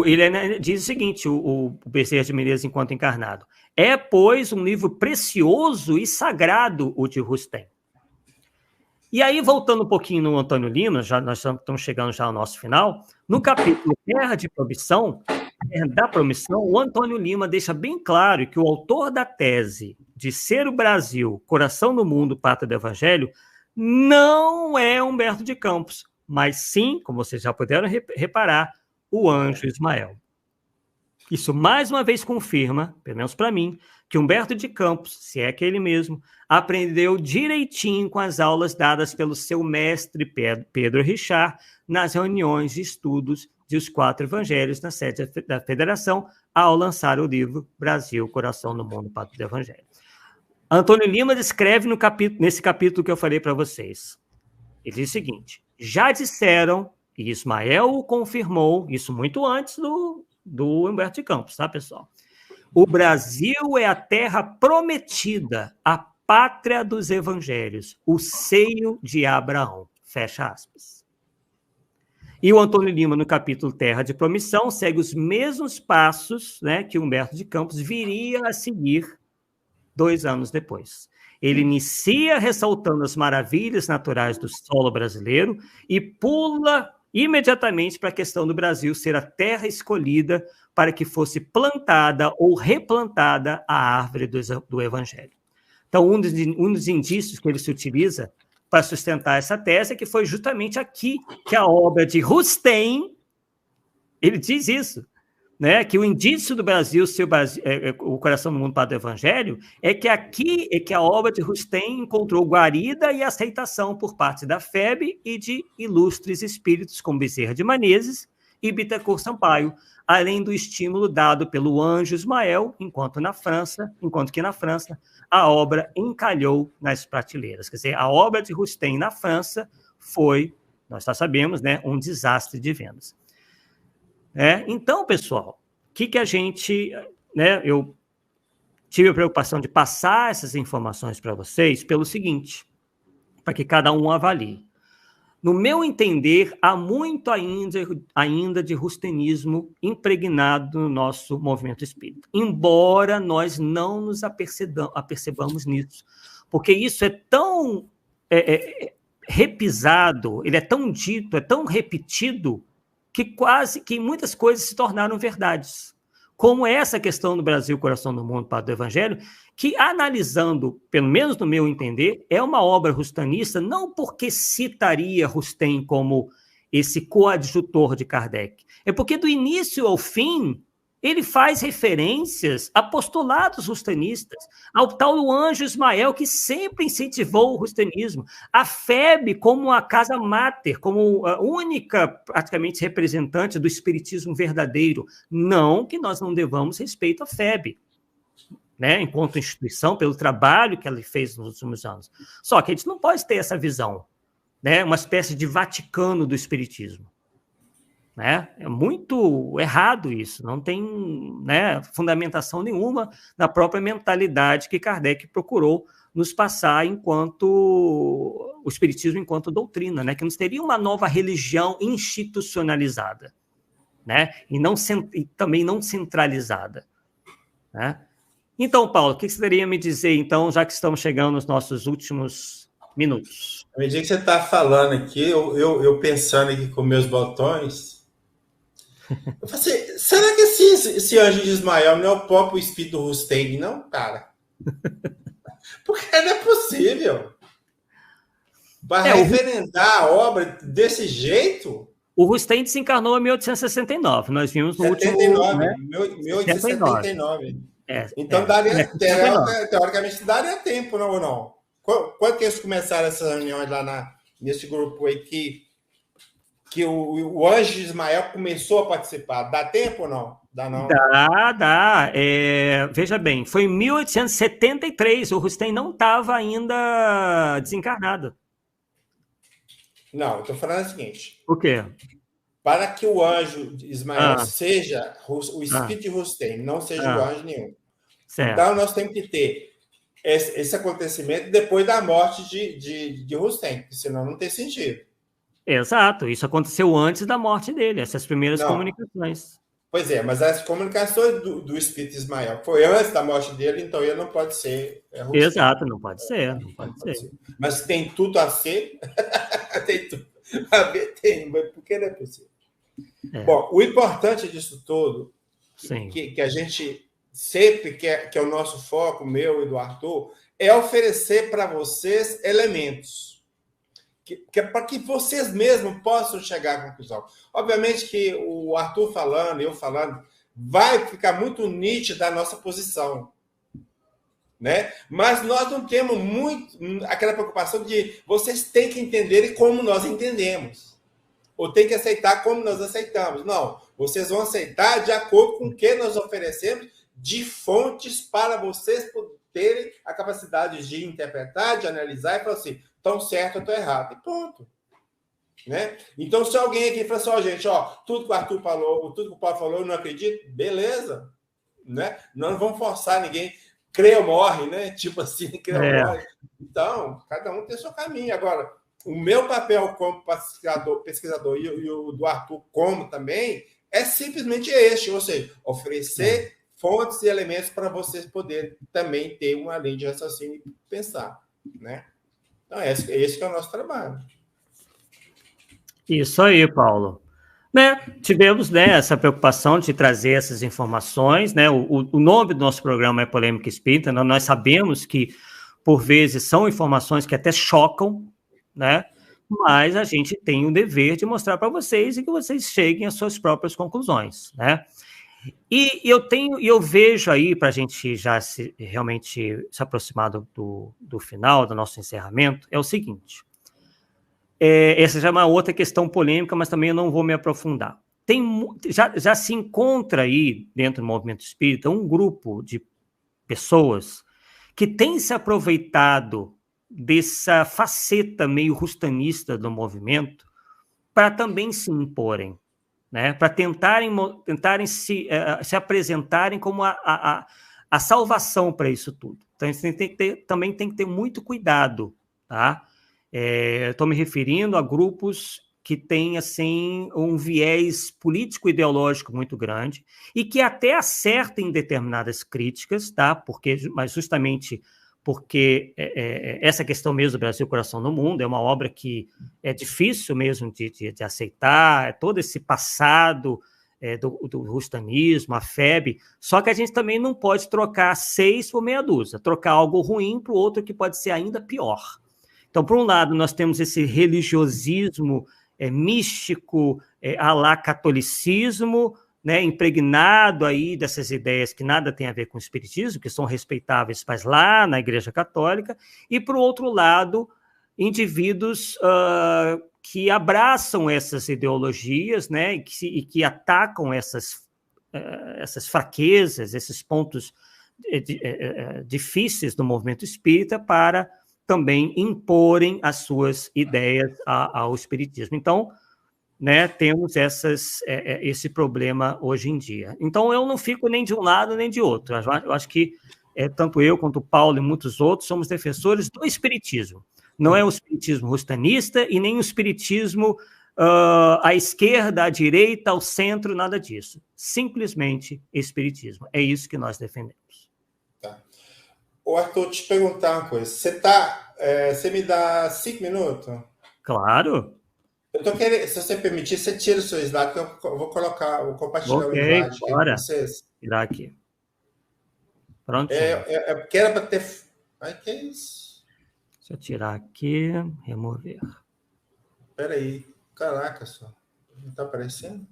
ele diz o seguinte, o Bezerra de Menezes, enquanto encarnado: é, pois, um livro precioso e sagrado o de Rustem. E aí, voltando um pouquinho no Antônio Lima, nós estamos chegando já ao nosso final, no capítulo Terra de Promissão, da Promissão, o Antônio Lima deixa bem claro que o autor da tese de ser o Brasil, coração do mundo, pátria do Evangelho, não é Humberto de Campos, mas sim, como vocês já puderam reparar, o Anjo Ismael. Isso mais uma vez confirma, pelo menos para mim, que Humberto de Campos, se é que ele mesmo, aprendeu direitinho com as aulas dadas pelo seu mestre Pedro Richard nas reuniões de estudos dos 4 evangelhos na sede da Federação, ao lançar o livro Brasil, Coração do Mundo, Pátria do Evangelho. Antônio Lima descreve nesse capítulo que eu falei para vocês. Ele diz o seguinte: já disseram, e Ismael o confirmou, isso muito antes do Humberto de Campos, tá, pessoal? O Brasil é a terra prometida, a pátria dos evangelhos, o seio de Abraão. Fecha aspas. E o Antônio Lima, no capítulo Terra de Promissão, segue os mesmos passos, né, que Humberto de Campos viria a seguir 2 anos depois. Ele inicia ressaltando as maravilhas naturais do solo brasileiro e pula imediatamente para a questão do Brasil ser a terra escolhida para que fosse plantada ou replantada a árvore do Evangelho. Então, um dos indícios que ele se utiliza para sustentar essa tese é que foi justamente aqui que a obra de Rustem, ele diz isso, né, que o indício do Brasil ser o coração do mundo para o Evangelho é que aqui é que a obra de Rustem encontrou guarida e aceitação por parte da FEB e de ilustres espíritos como Bezerra de Menezes e Bittencourt Sampaio, além do estímulo dado pelo Anjo Ismael, enquanto que na França a obra encalhou nas prateleiras. Quer dizer, a obra de Rustem na França foi, nós já sabemos, né, um desastre de vendas. Então, pessoal, o que a gente... né, eu tive a preocupação de passar essas informações para vocês pelo seguinte, para que cada um avalie. No meu entender, há muito ainda de rustenismo impregnado no nosso movimento espírita, embora nós não nos apercebamos nisso, porque isso é tão repisado, ele é tão dito, é tão repetido, que quase que muitas coisas se tornaram verdades. Como essa questão do Brasil, coração do mundo, pátria do Evangelho, que, analisando, pelo menos no meu entender, é uma obra rustanista, não porque citaria Rustem como esse coadjutor de Kardec, é porque do início ao fim ele faz referências a postulados rustanistas, ao tal do Anjo Ismael, que sempre incentivou o rustanismo, a FEB como a casa máter, como a única, praticamente, representante do espiritismo verdadeiro. Não que nós não devamos respeito à FEB, né, enquanto instituição, pelo trabalho que ela fez nos últimos anos. Só que a gente não pode ter essa visão, né, uma espécie de Vaticano do espiritismo. Né? É muito errado isso, não tem, né, fundamentação nenhuma na própria mentalidade que Kardec procurou nos passar enquanto o espiritismo enquanto doutrina, né, que nos teria uma nova religião institucionalizada, né, e também não centralizada, né? Então, Paulo, o que você teria a me dizer, então, já que estamos chegando nos nossos últimos minutos? À medida que você está falando aqui, eu pensando aqui com meus botões, eu falei, será que esse Anjo de Ismael não é o próprio espírito do Rustem, não, cara? Porque não é possível. Para referendar a obra desse jeito... O Rustem desencarnou em 1869, nós vimos no 79, último... Né? 1879. Então, teoricamente, daria tempo, não ou não? Quando que eles começaram essas reuniões lá nesse grupo aí que o anjo de Ismael começou a participar. Dá tempo ou não? Dá não. Dá. Veja bem, foi em 1873, o Rustem não estava ainda desencarnado. Não, eu estou falando o seguinte. O quê? Para que o anjo de Ismael seja o espírito de Rustem, não seja o anjo nenhum. Certo. Então, nós temos que ter esse acontecimento depois da morte de Rustem, senão não tem sentido. Exato, isso aconteceu antes da morte dele, essas primeiras comunicações. Pois é, mas as comunicações do espírito de Ismael foi antes da morte dele, então ele não pode ser Rustem. Exato, não pode ser. Mas tem tudo a ser, tem tudo a ver, tem, mas por que não é possível? Bom, o importante disso tudo, que a gente sempre quer, que é o nosso foco, meu e do Arthur, é oferecer para vocês elementos. Que é para que vocês mesmos possam chegar à conclusão. Obviamente que o Arthur falando, eu falando, vai ficar muito nítida a nossa posição, né? Mas nós não temos muito aquela preocupação de vocês têm que entenderem como nós entendemos, ou tem que aceitar como nós aceitamos. Não, vocês vão aceitar de acordo com o que nós oferecemos de fontes para vocês terem a capacidade de interpretar, de analisar e falar assim, estão certo ou estão errado. E ponto. Né? Então, se alguém aqui fala assim, gente, tudo que o Arthur falou, tudo que o Paulo falou, eu não acredito, beleza. Né? Não vamos forçar ninguém. Creia ou morre, né? Tipo assim, creia ou morre. Então, cada um tem seu caminho. Agora, o meu papel como pesquisador e o do Arthur como também, é simplesmente este, ou seja, oferecer fontes e elementos para vocês poderem também ter uma linha de raciocínio e pensar, né? Então, esse que é o nosso trabalho. Isso aí, Paulo. Tivemos essa preocupação de trazer essas informações, né? O nome do nosso programa é Polêmica Espírita, nós sabemos que, por vezes, são informações que até chocam, né? Mas a gente tem o dever de mostrar para vocês e que vocês cheguem às suas próprias conclusões, né? E eu vejo aí, para a gente já realmente se aproximar do final, do nosso encerramento, é o seguinte. Essa já é uma outra questão polêmica, mas também eu não vou me aprofundar. Já se encontra aí, dentro do movimento espírita, um grupo de pessoas que tem se aproveitado dessa faceta meio rustanista do movimento para também se imporem, né? Para tentarem se apresentarem como a salvação para isso tudo. Então, a gente também tem que ter muito cuidado, tá? Estou me referindo a grupos que têm assim, um viés político-ideológico muito grande e que até acertem determinadas críticas, tá? Mas justamente porque essa questão mesmo do Brasil Coração no Mundo é uma obra que é difícil mesmo de aceitar, todo esse passado do rustanismo, a FEB, só que a gente também não pode trocar 6 por meia dúzia, trocar algo ruim para o outro que pode ser ainda pior. Então, por um lado, nós temos esse religiosismo místico, à la catolicismo, né, impregnado aí dessas ideias que nada tem a ver com o espiritismo, que são respeitáveis, mas lá na Igreja Católica, e, por outro lado, indivíduos que abraçam essas ideologias, né, e que atacam essas fraquezas, esses pontos difíceis do movimento espírita para também imporem as suas ideias ao espiritismo. Então, né, temos esse problema hoje em dia. Então, eu não fico nem de um lado nem de outro. Eu acho que tanto eu quanto o Paulo e muitos outros somos defensores do espiritismo. Não é o espiritismo rustanista e nem o espiritismo à esquerda, à direita, ao centro, nada disso. Simplesmente espiritismo. É isso que nós defendemos. Tá. Ô, Arthur, te perguntar uma coisa. Você me dá 5 minutos? Claro. Eu tô querendo, se você permitir, você tira o seu slide, que eu vou compartilhar o slide aqui com vocês. Tirar aqui. Pronto. Porque era para ter. Ai, que é isso? Deixa eu tirar aqui, remover. Espera aí. Caraca, só. Não está aparecendo?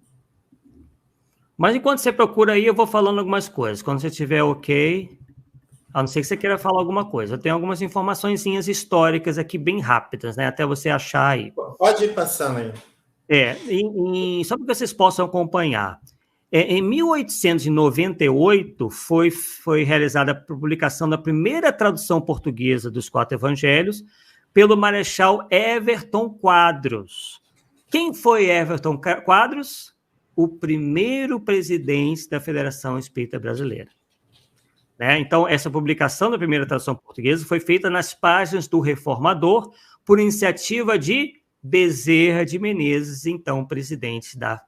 Mas enquanto você procura aí, eu vou falando algumas coisas. Quando você tiver ok. A não ser que você queira falar alguma coisa. Eu tenho algumas informaçõezinhas históricas aqui bem rápidas, né? Até você achar aí. Pode ir passando aí. Só para que vocês possam acompanhar. Em 1898 foi realizada a publicação da primeira tradução portuguesa dos 4 evangelhos pelo Marechal Everton Quadros. Quem foi Everton Quadros? O primeiro presidente da Federação Espírita Brasileira. Né? Então, essa publicação da primeira tradução portuguesa foi feita nas páginas do Reformador por iniciativa de Bezerra de Menezes, então presidente da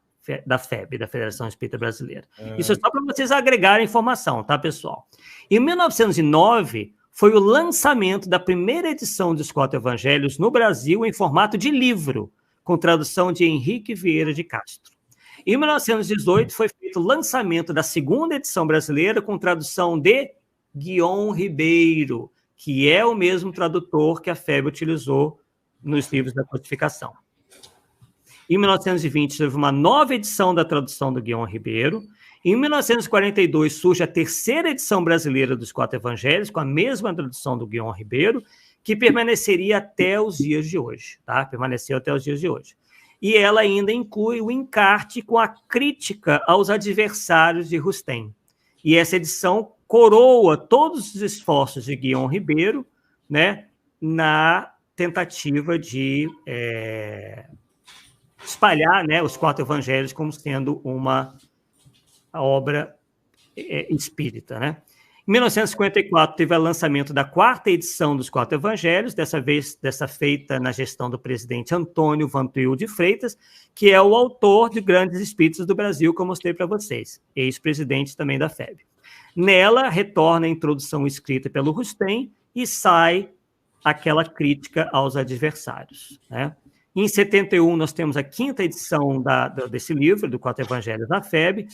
FEB, da Federação Espírita Brasileira. Isso é só para vocês agregarem informação, tá, pessoal? Em 1909, foi o lançamento da primeira edição dos 4 Evangelhos no Brasil em formato de livro, com tradução de Henrique Vieira de Castro. Em 1918, foi feito o lançamento da segunda edição brasileira com tradução de Guion Ribeiro, que é o mesmo tradutor que a FEB utilizou nos livros da codificação. Em 1920, teve uma nova edição da tradução do Guion Ribeiro. Em 1942, surge a terceira edição brasileira dos 4 Evangelhos, com a mesma tradução do Guion Ribeiro, que permaneceria até os dias de hoje. Tá? Permaneceu até os dias de hoje. E ela ainda inclui o encarte com a crítica aos adversários de Rustem. E essa edição coroa todos os esforços de Guion Ribeiro, né, na tentativa de espalhar, né, os 4 evangelhos como sendo uma obra espírita, né? Em 1954, teve o lançamento da 4ª edição dos 4 Evangelhos, dessa feita na gestão do presidente Antônio Vantuil de Freitas, que é o autor de Grandes Espíritos do Brasil, que eu mostrei para vocês, ex-presidente também da FEB. Nela, retorna a introdução escrita pelo Rustem e sai aquela crítica aos adversários, né? Em 71, nós temos a 5ª edição desse livro, do 4 Evangelhos da FEB,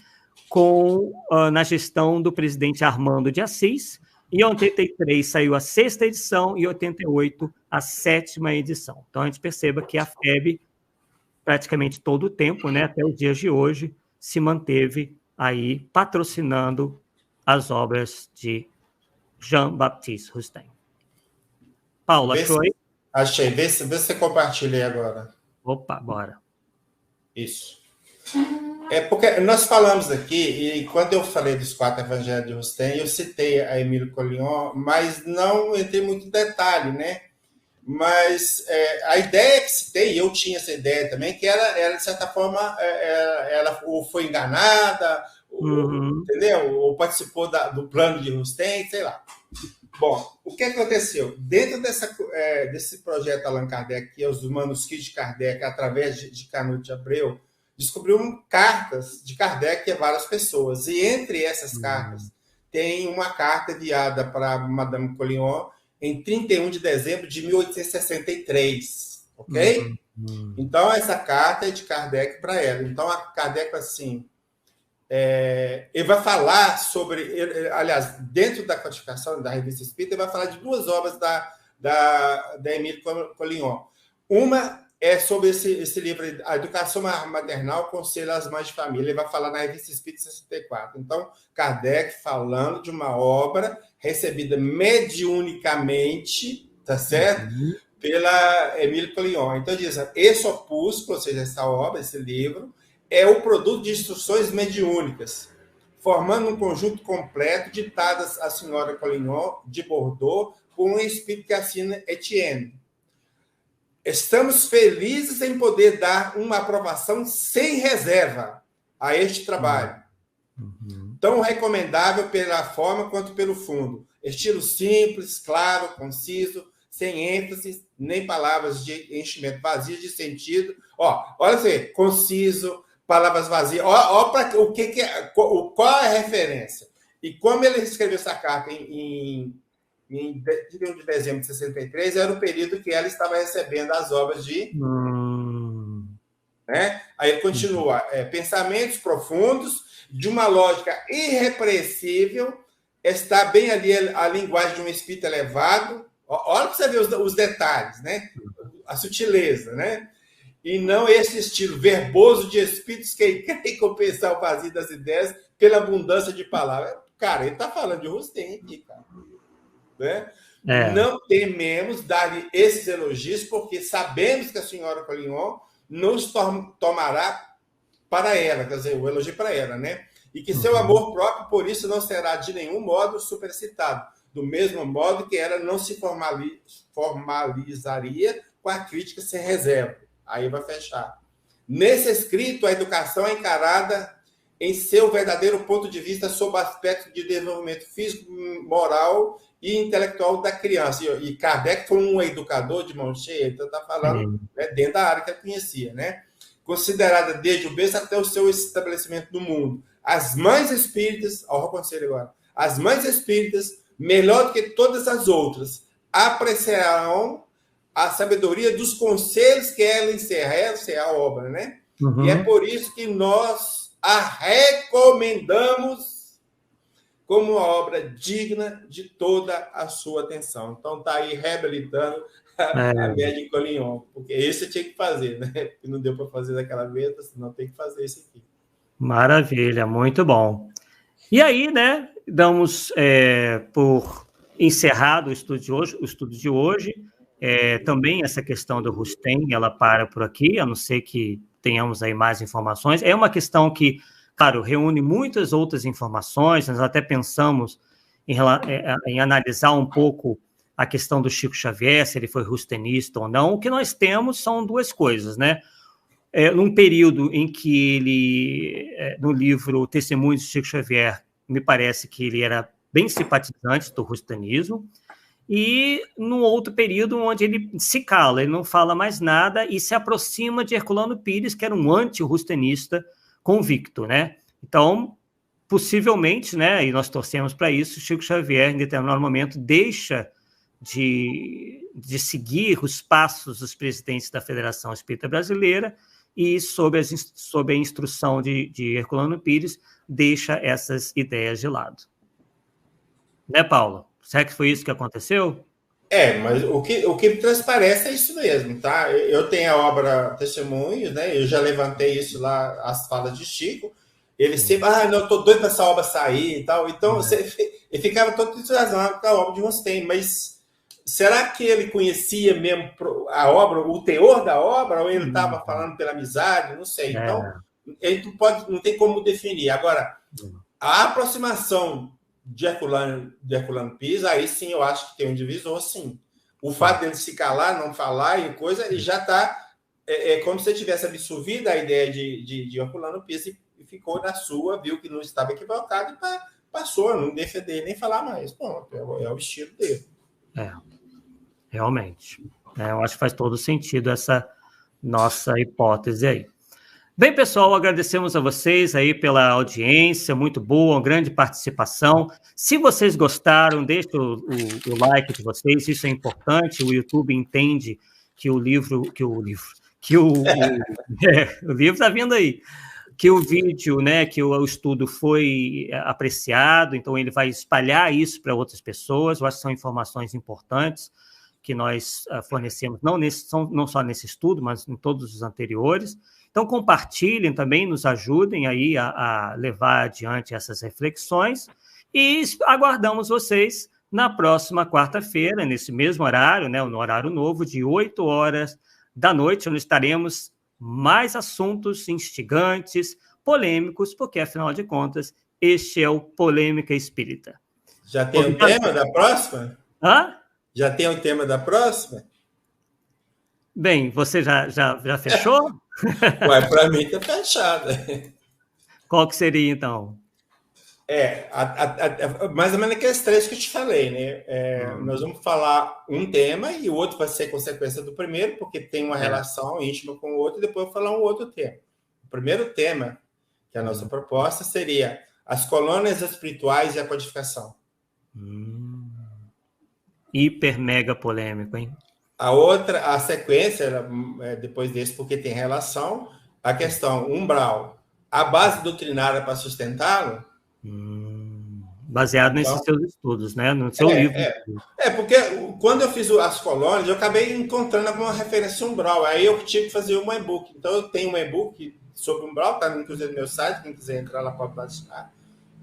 na gestão do presidente Armando de Assis. Em 83 saiu a 6ª edição e em 88 a 7ª edição. Então a gente perceba que a FEB, praticamente todo o tempo, né, até os dias de hoje, se manteve aí patrocinando as obras de Jean-Baptiste Rustem. Paulo, achou aí? Achei. Vê se você compartilha aí agora. Opa, bora. Isso. Porque nós falamos aqui, e quando eu falei dos 4 Evangelhos de Rustem, eu citei a Emílio Collignon, mas não entrei muito em detalhe, né? Mas a ideia que citei, e eu tinha essa ideia também, que ela de certa forma, ela ou foi enganada, entendeu? Ou participou do plano de Rustem, sei lá. Bom, o que aconteceu? Dentro desse projeto Allan Kardec, que é os manuscritos de Kardec, através de Canute de Abreu, descobriu cartas de Kardec a várias pessoas. E entre essas cartas, tem uma carta enviada para Madame Collignon em 31 de dezembro de 1863. Ok? Então, essa carta é de Kardec para ela. Então, a Kardec, assim, ele vai falar sobre... aliás, dentro da codificação da Revista Espírita, ele vai falar de 2 obras da Emílio Collignon. Uma é sobre esse livro, A Educação Maternal, Conselho às Mães de Família. Ele vai falar na Revista Espírita 64. Então, Kardec falando de uma obra recebida mediunicamente, tá certo? Pela Emílio Collignon. Então, diz, esse opúsculo, ou seja, essa obra, esse livro, é o produto de instruções mediúnicas, formando um conjunto completo ditadas à senhora Collignon de Bordeaux por um espírito que assina Etienne. Estamos felizes em poder dar uma aprovação sem reserva a este trabalho, tão recomendável pela forma quanto pelo fundo. Estilo simples, claro, conciso, sem ênfase, nem palavras de enchimento, vazias de sentido. Olha assim, conciso, palavras vazias. Qual é a referência? E como ele escreveu essa carta em 31 de dezembro de 63, era o período que ela estava recebendo as obras de... Né? Aí ele continua. Pensamentos profundos, de uma lógica irrepreensível, está bem ali a linguagem de um espírito elevado. Olha para você ver os detalhes, né? A sutileza, né? E não esse estilo verboso de espíritos que querem compensar o vazio das ideias pela abundância de palavras. Cara, ele está falando de Rustem aqui, cara. né? É. Não tememos dar-lhe esses elogios, porque sabemos que a senhora Collignon nos tomará para ela, quer dizer, o elogio para ela, né? E que seu amor próprio, por isso, não será de nenhum modo supercitado, do mesmo modo que ela não se formalizaria com a crítica sem reserva. Aí vai fechar. Nesse escrito, a educação é encarada em seu verdadeiro ponto de vista sob o aspecto de desenvolvimento físico, moral e intelectual da criança. E Kardec foi um educador de mão cheia, então está falando, né, dentro da área que ele conhecia, né? Considerada desde o berço até o seu estabelecimento no mundo. As mães espíritas, ao conselho agora, as mães espíritas, melhor do que todas as outras, apreciarão a sabedoria dos conselhos que ela encerra. Essa é a obra, né? E é por isso que nós a recomendamos como uma obra digna de toda a sua atenção. Então, está aí reabilitando a média Collignon, porque esse eu tinha que fazer, né? Porque não deu para fazer daquela vez, senão tem que fazer esse aqui. Maravilha, muito bom. E aí, né, damos por encerrado o estudo de hoje. Também essa questão do Rustem, ela para por aqui, a não ser que tenhamos aí mais informações. É uma questão que, claro, reúne muitas outras informações, nós até pensamos em analisar um pouco a questão do Chico Xavier, se ele foi rustenista ou não. O que nós temos são duas coisas, né? Num período em que ele, no livro Testemunhos de Chico Xavier, me parece que ele era bem simpatizante do rustenismo, e num outro período onde ele se cala, ele não fala mais nada e se aproxima de Herculano Pires, que era um anti-rustenista convicto, né? Então, possivelmente, né, e nós torcemos para isso, Chico Xavier, em determinado momento, deixa de seguir os passos dos presidentes da Federação Espírita Brasileira e, sob a instrução de Herculano Pires, deixa essas ideias de lado. Né, Paulo? Será que foi isso que aconteceu? Mas o que transparece é isso mesmo, tá? Eu tenho a obra Testemunhos, né? Eu já levantei isso lá, as falas de Chico. Ele sempre, não, eu tô doido para essa obra sair e tal. Então, ele ficava todo entusiasmado com a obra de Rustem, mas será que ele conhecia mesmo a obra, o teor da obra, ou ele estava falando pela amizade? Não sei. Então, ele não tem como definir. Agora, a aproximação de Herculano Pires, aí sim eu acho que tem um divisor, sim. O fato dele se calar, não falar e coisa, ele já está. Como se ele tivesse absorvido a ideia de Herculano Pires e ficou na sua, viu que não estava equivocado e passou a não defender nem falar mais. Bom, é o estilo dele. Realmente. Eu acho que faz todo sentido essa nossa hipótese aí. Bem, pessoal, agradecemos a vocês aí pela audiência, muito boa, uma grande participação. Se vocês gostaram, deixe o like de vocês, isso é importante. O YouTube entende que o livro está vindo aí, que o vídeo, né, que o estudo foi apreciado, então ele vai espalhar isso para outras pessoas. Eu acho que são informações importantes que nós fornecemos, não só nesse estudo, mas em todos os anteriores. Então, compartilhem também, nos ajudem aí a levar adiante essas reflexões e aguardamos vocês na próxima quarta-feira, nesse mesmo horário, né, no horário novo, de 8h, onde estaremos mais assuntos instigantes, polêmicos, porque, afinal de contas, este é o Polêmica Espírita. Já tem o tema da próxima? Já tem o tema da próxima? Bem, você já fechou? Para mim está fechado. Qual que seria, então? Mais ou menos aqueles três que eu te falei, né? Nós vamos falar um tema e o outro vai ser consequência do primeiro, porque tem uma relação íntima com o outro, e depois eu vou falar um outro tema. O primeiro tema, que é a nossa proposta, seria as colônias espirituais e a codificação. Hiper mega polêmico, hein? A sequência, depois desse, porque tem relação, a questão umbral, a base doutrinária para sustentá-lo. Baseado nesses seus estudos, né? No seu livro. Porque quando eu fiz as colônias, eu acabei encontrando alguma referência umbral. Aí eu tive que fazer um e-book. Então, eu tenho um e-book sobre umbral, está inclusive no meu site, quem quiser entrar lá pode baixar.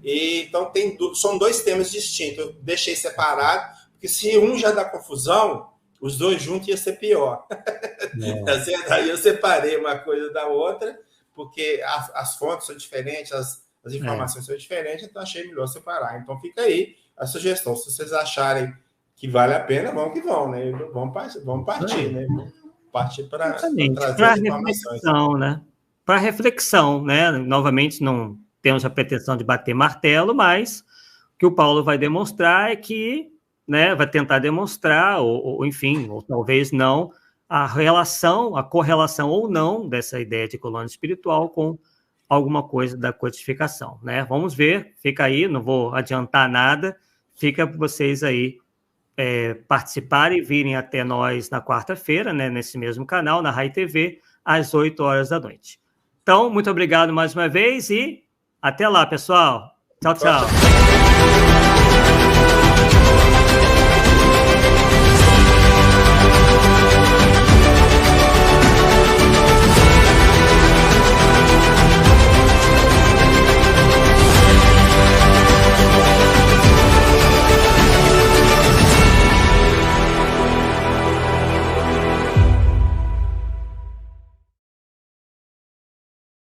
Então, são dois temas distintos. Eu deixei separado, Porque se um já dá confusão, os dois juntos ia ser pior. Aí eu separei uma coisa da outra, porque as fontes são diferentes, as informações são diferentes, então achei melhor separar. Então fica aí a sugestão. Se vocês acharem que vale a pena, vamos que vão, né? Vamos partir, né? Vamos partir para trazer as informações. Né? Para reflexão, né? Novamente, não temos a pretensão de bater martelo, mas o que o Paulo vai demonstrar é que, né, vai tentar demonstrar, enfim, ou talvez não, a correlação ou não dessa ideia de colônia espiritual com alguma coisa da codificação, né? Vamos ver, fica aí, não vou adiantar nada, fica para vocês aí participarem e virem até nós na quarta-feira, né, nesse mesmo canal, na Rai TV, às 8 horas da noite. Então, muito obrigado mais uma vez e até lá, pessoal. Tchau, tchau.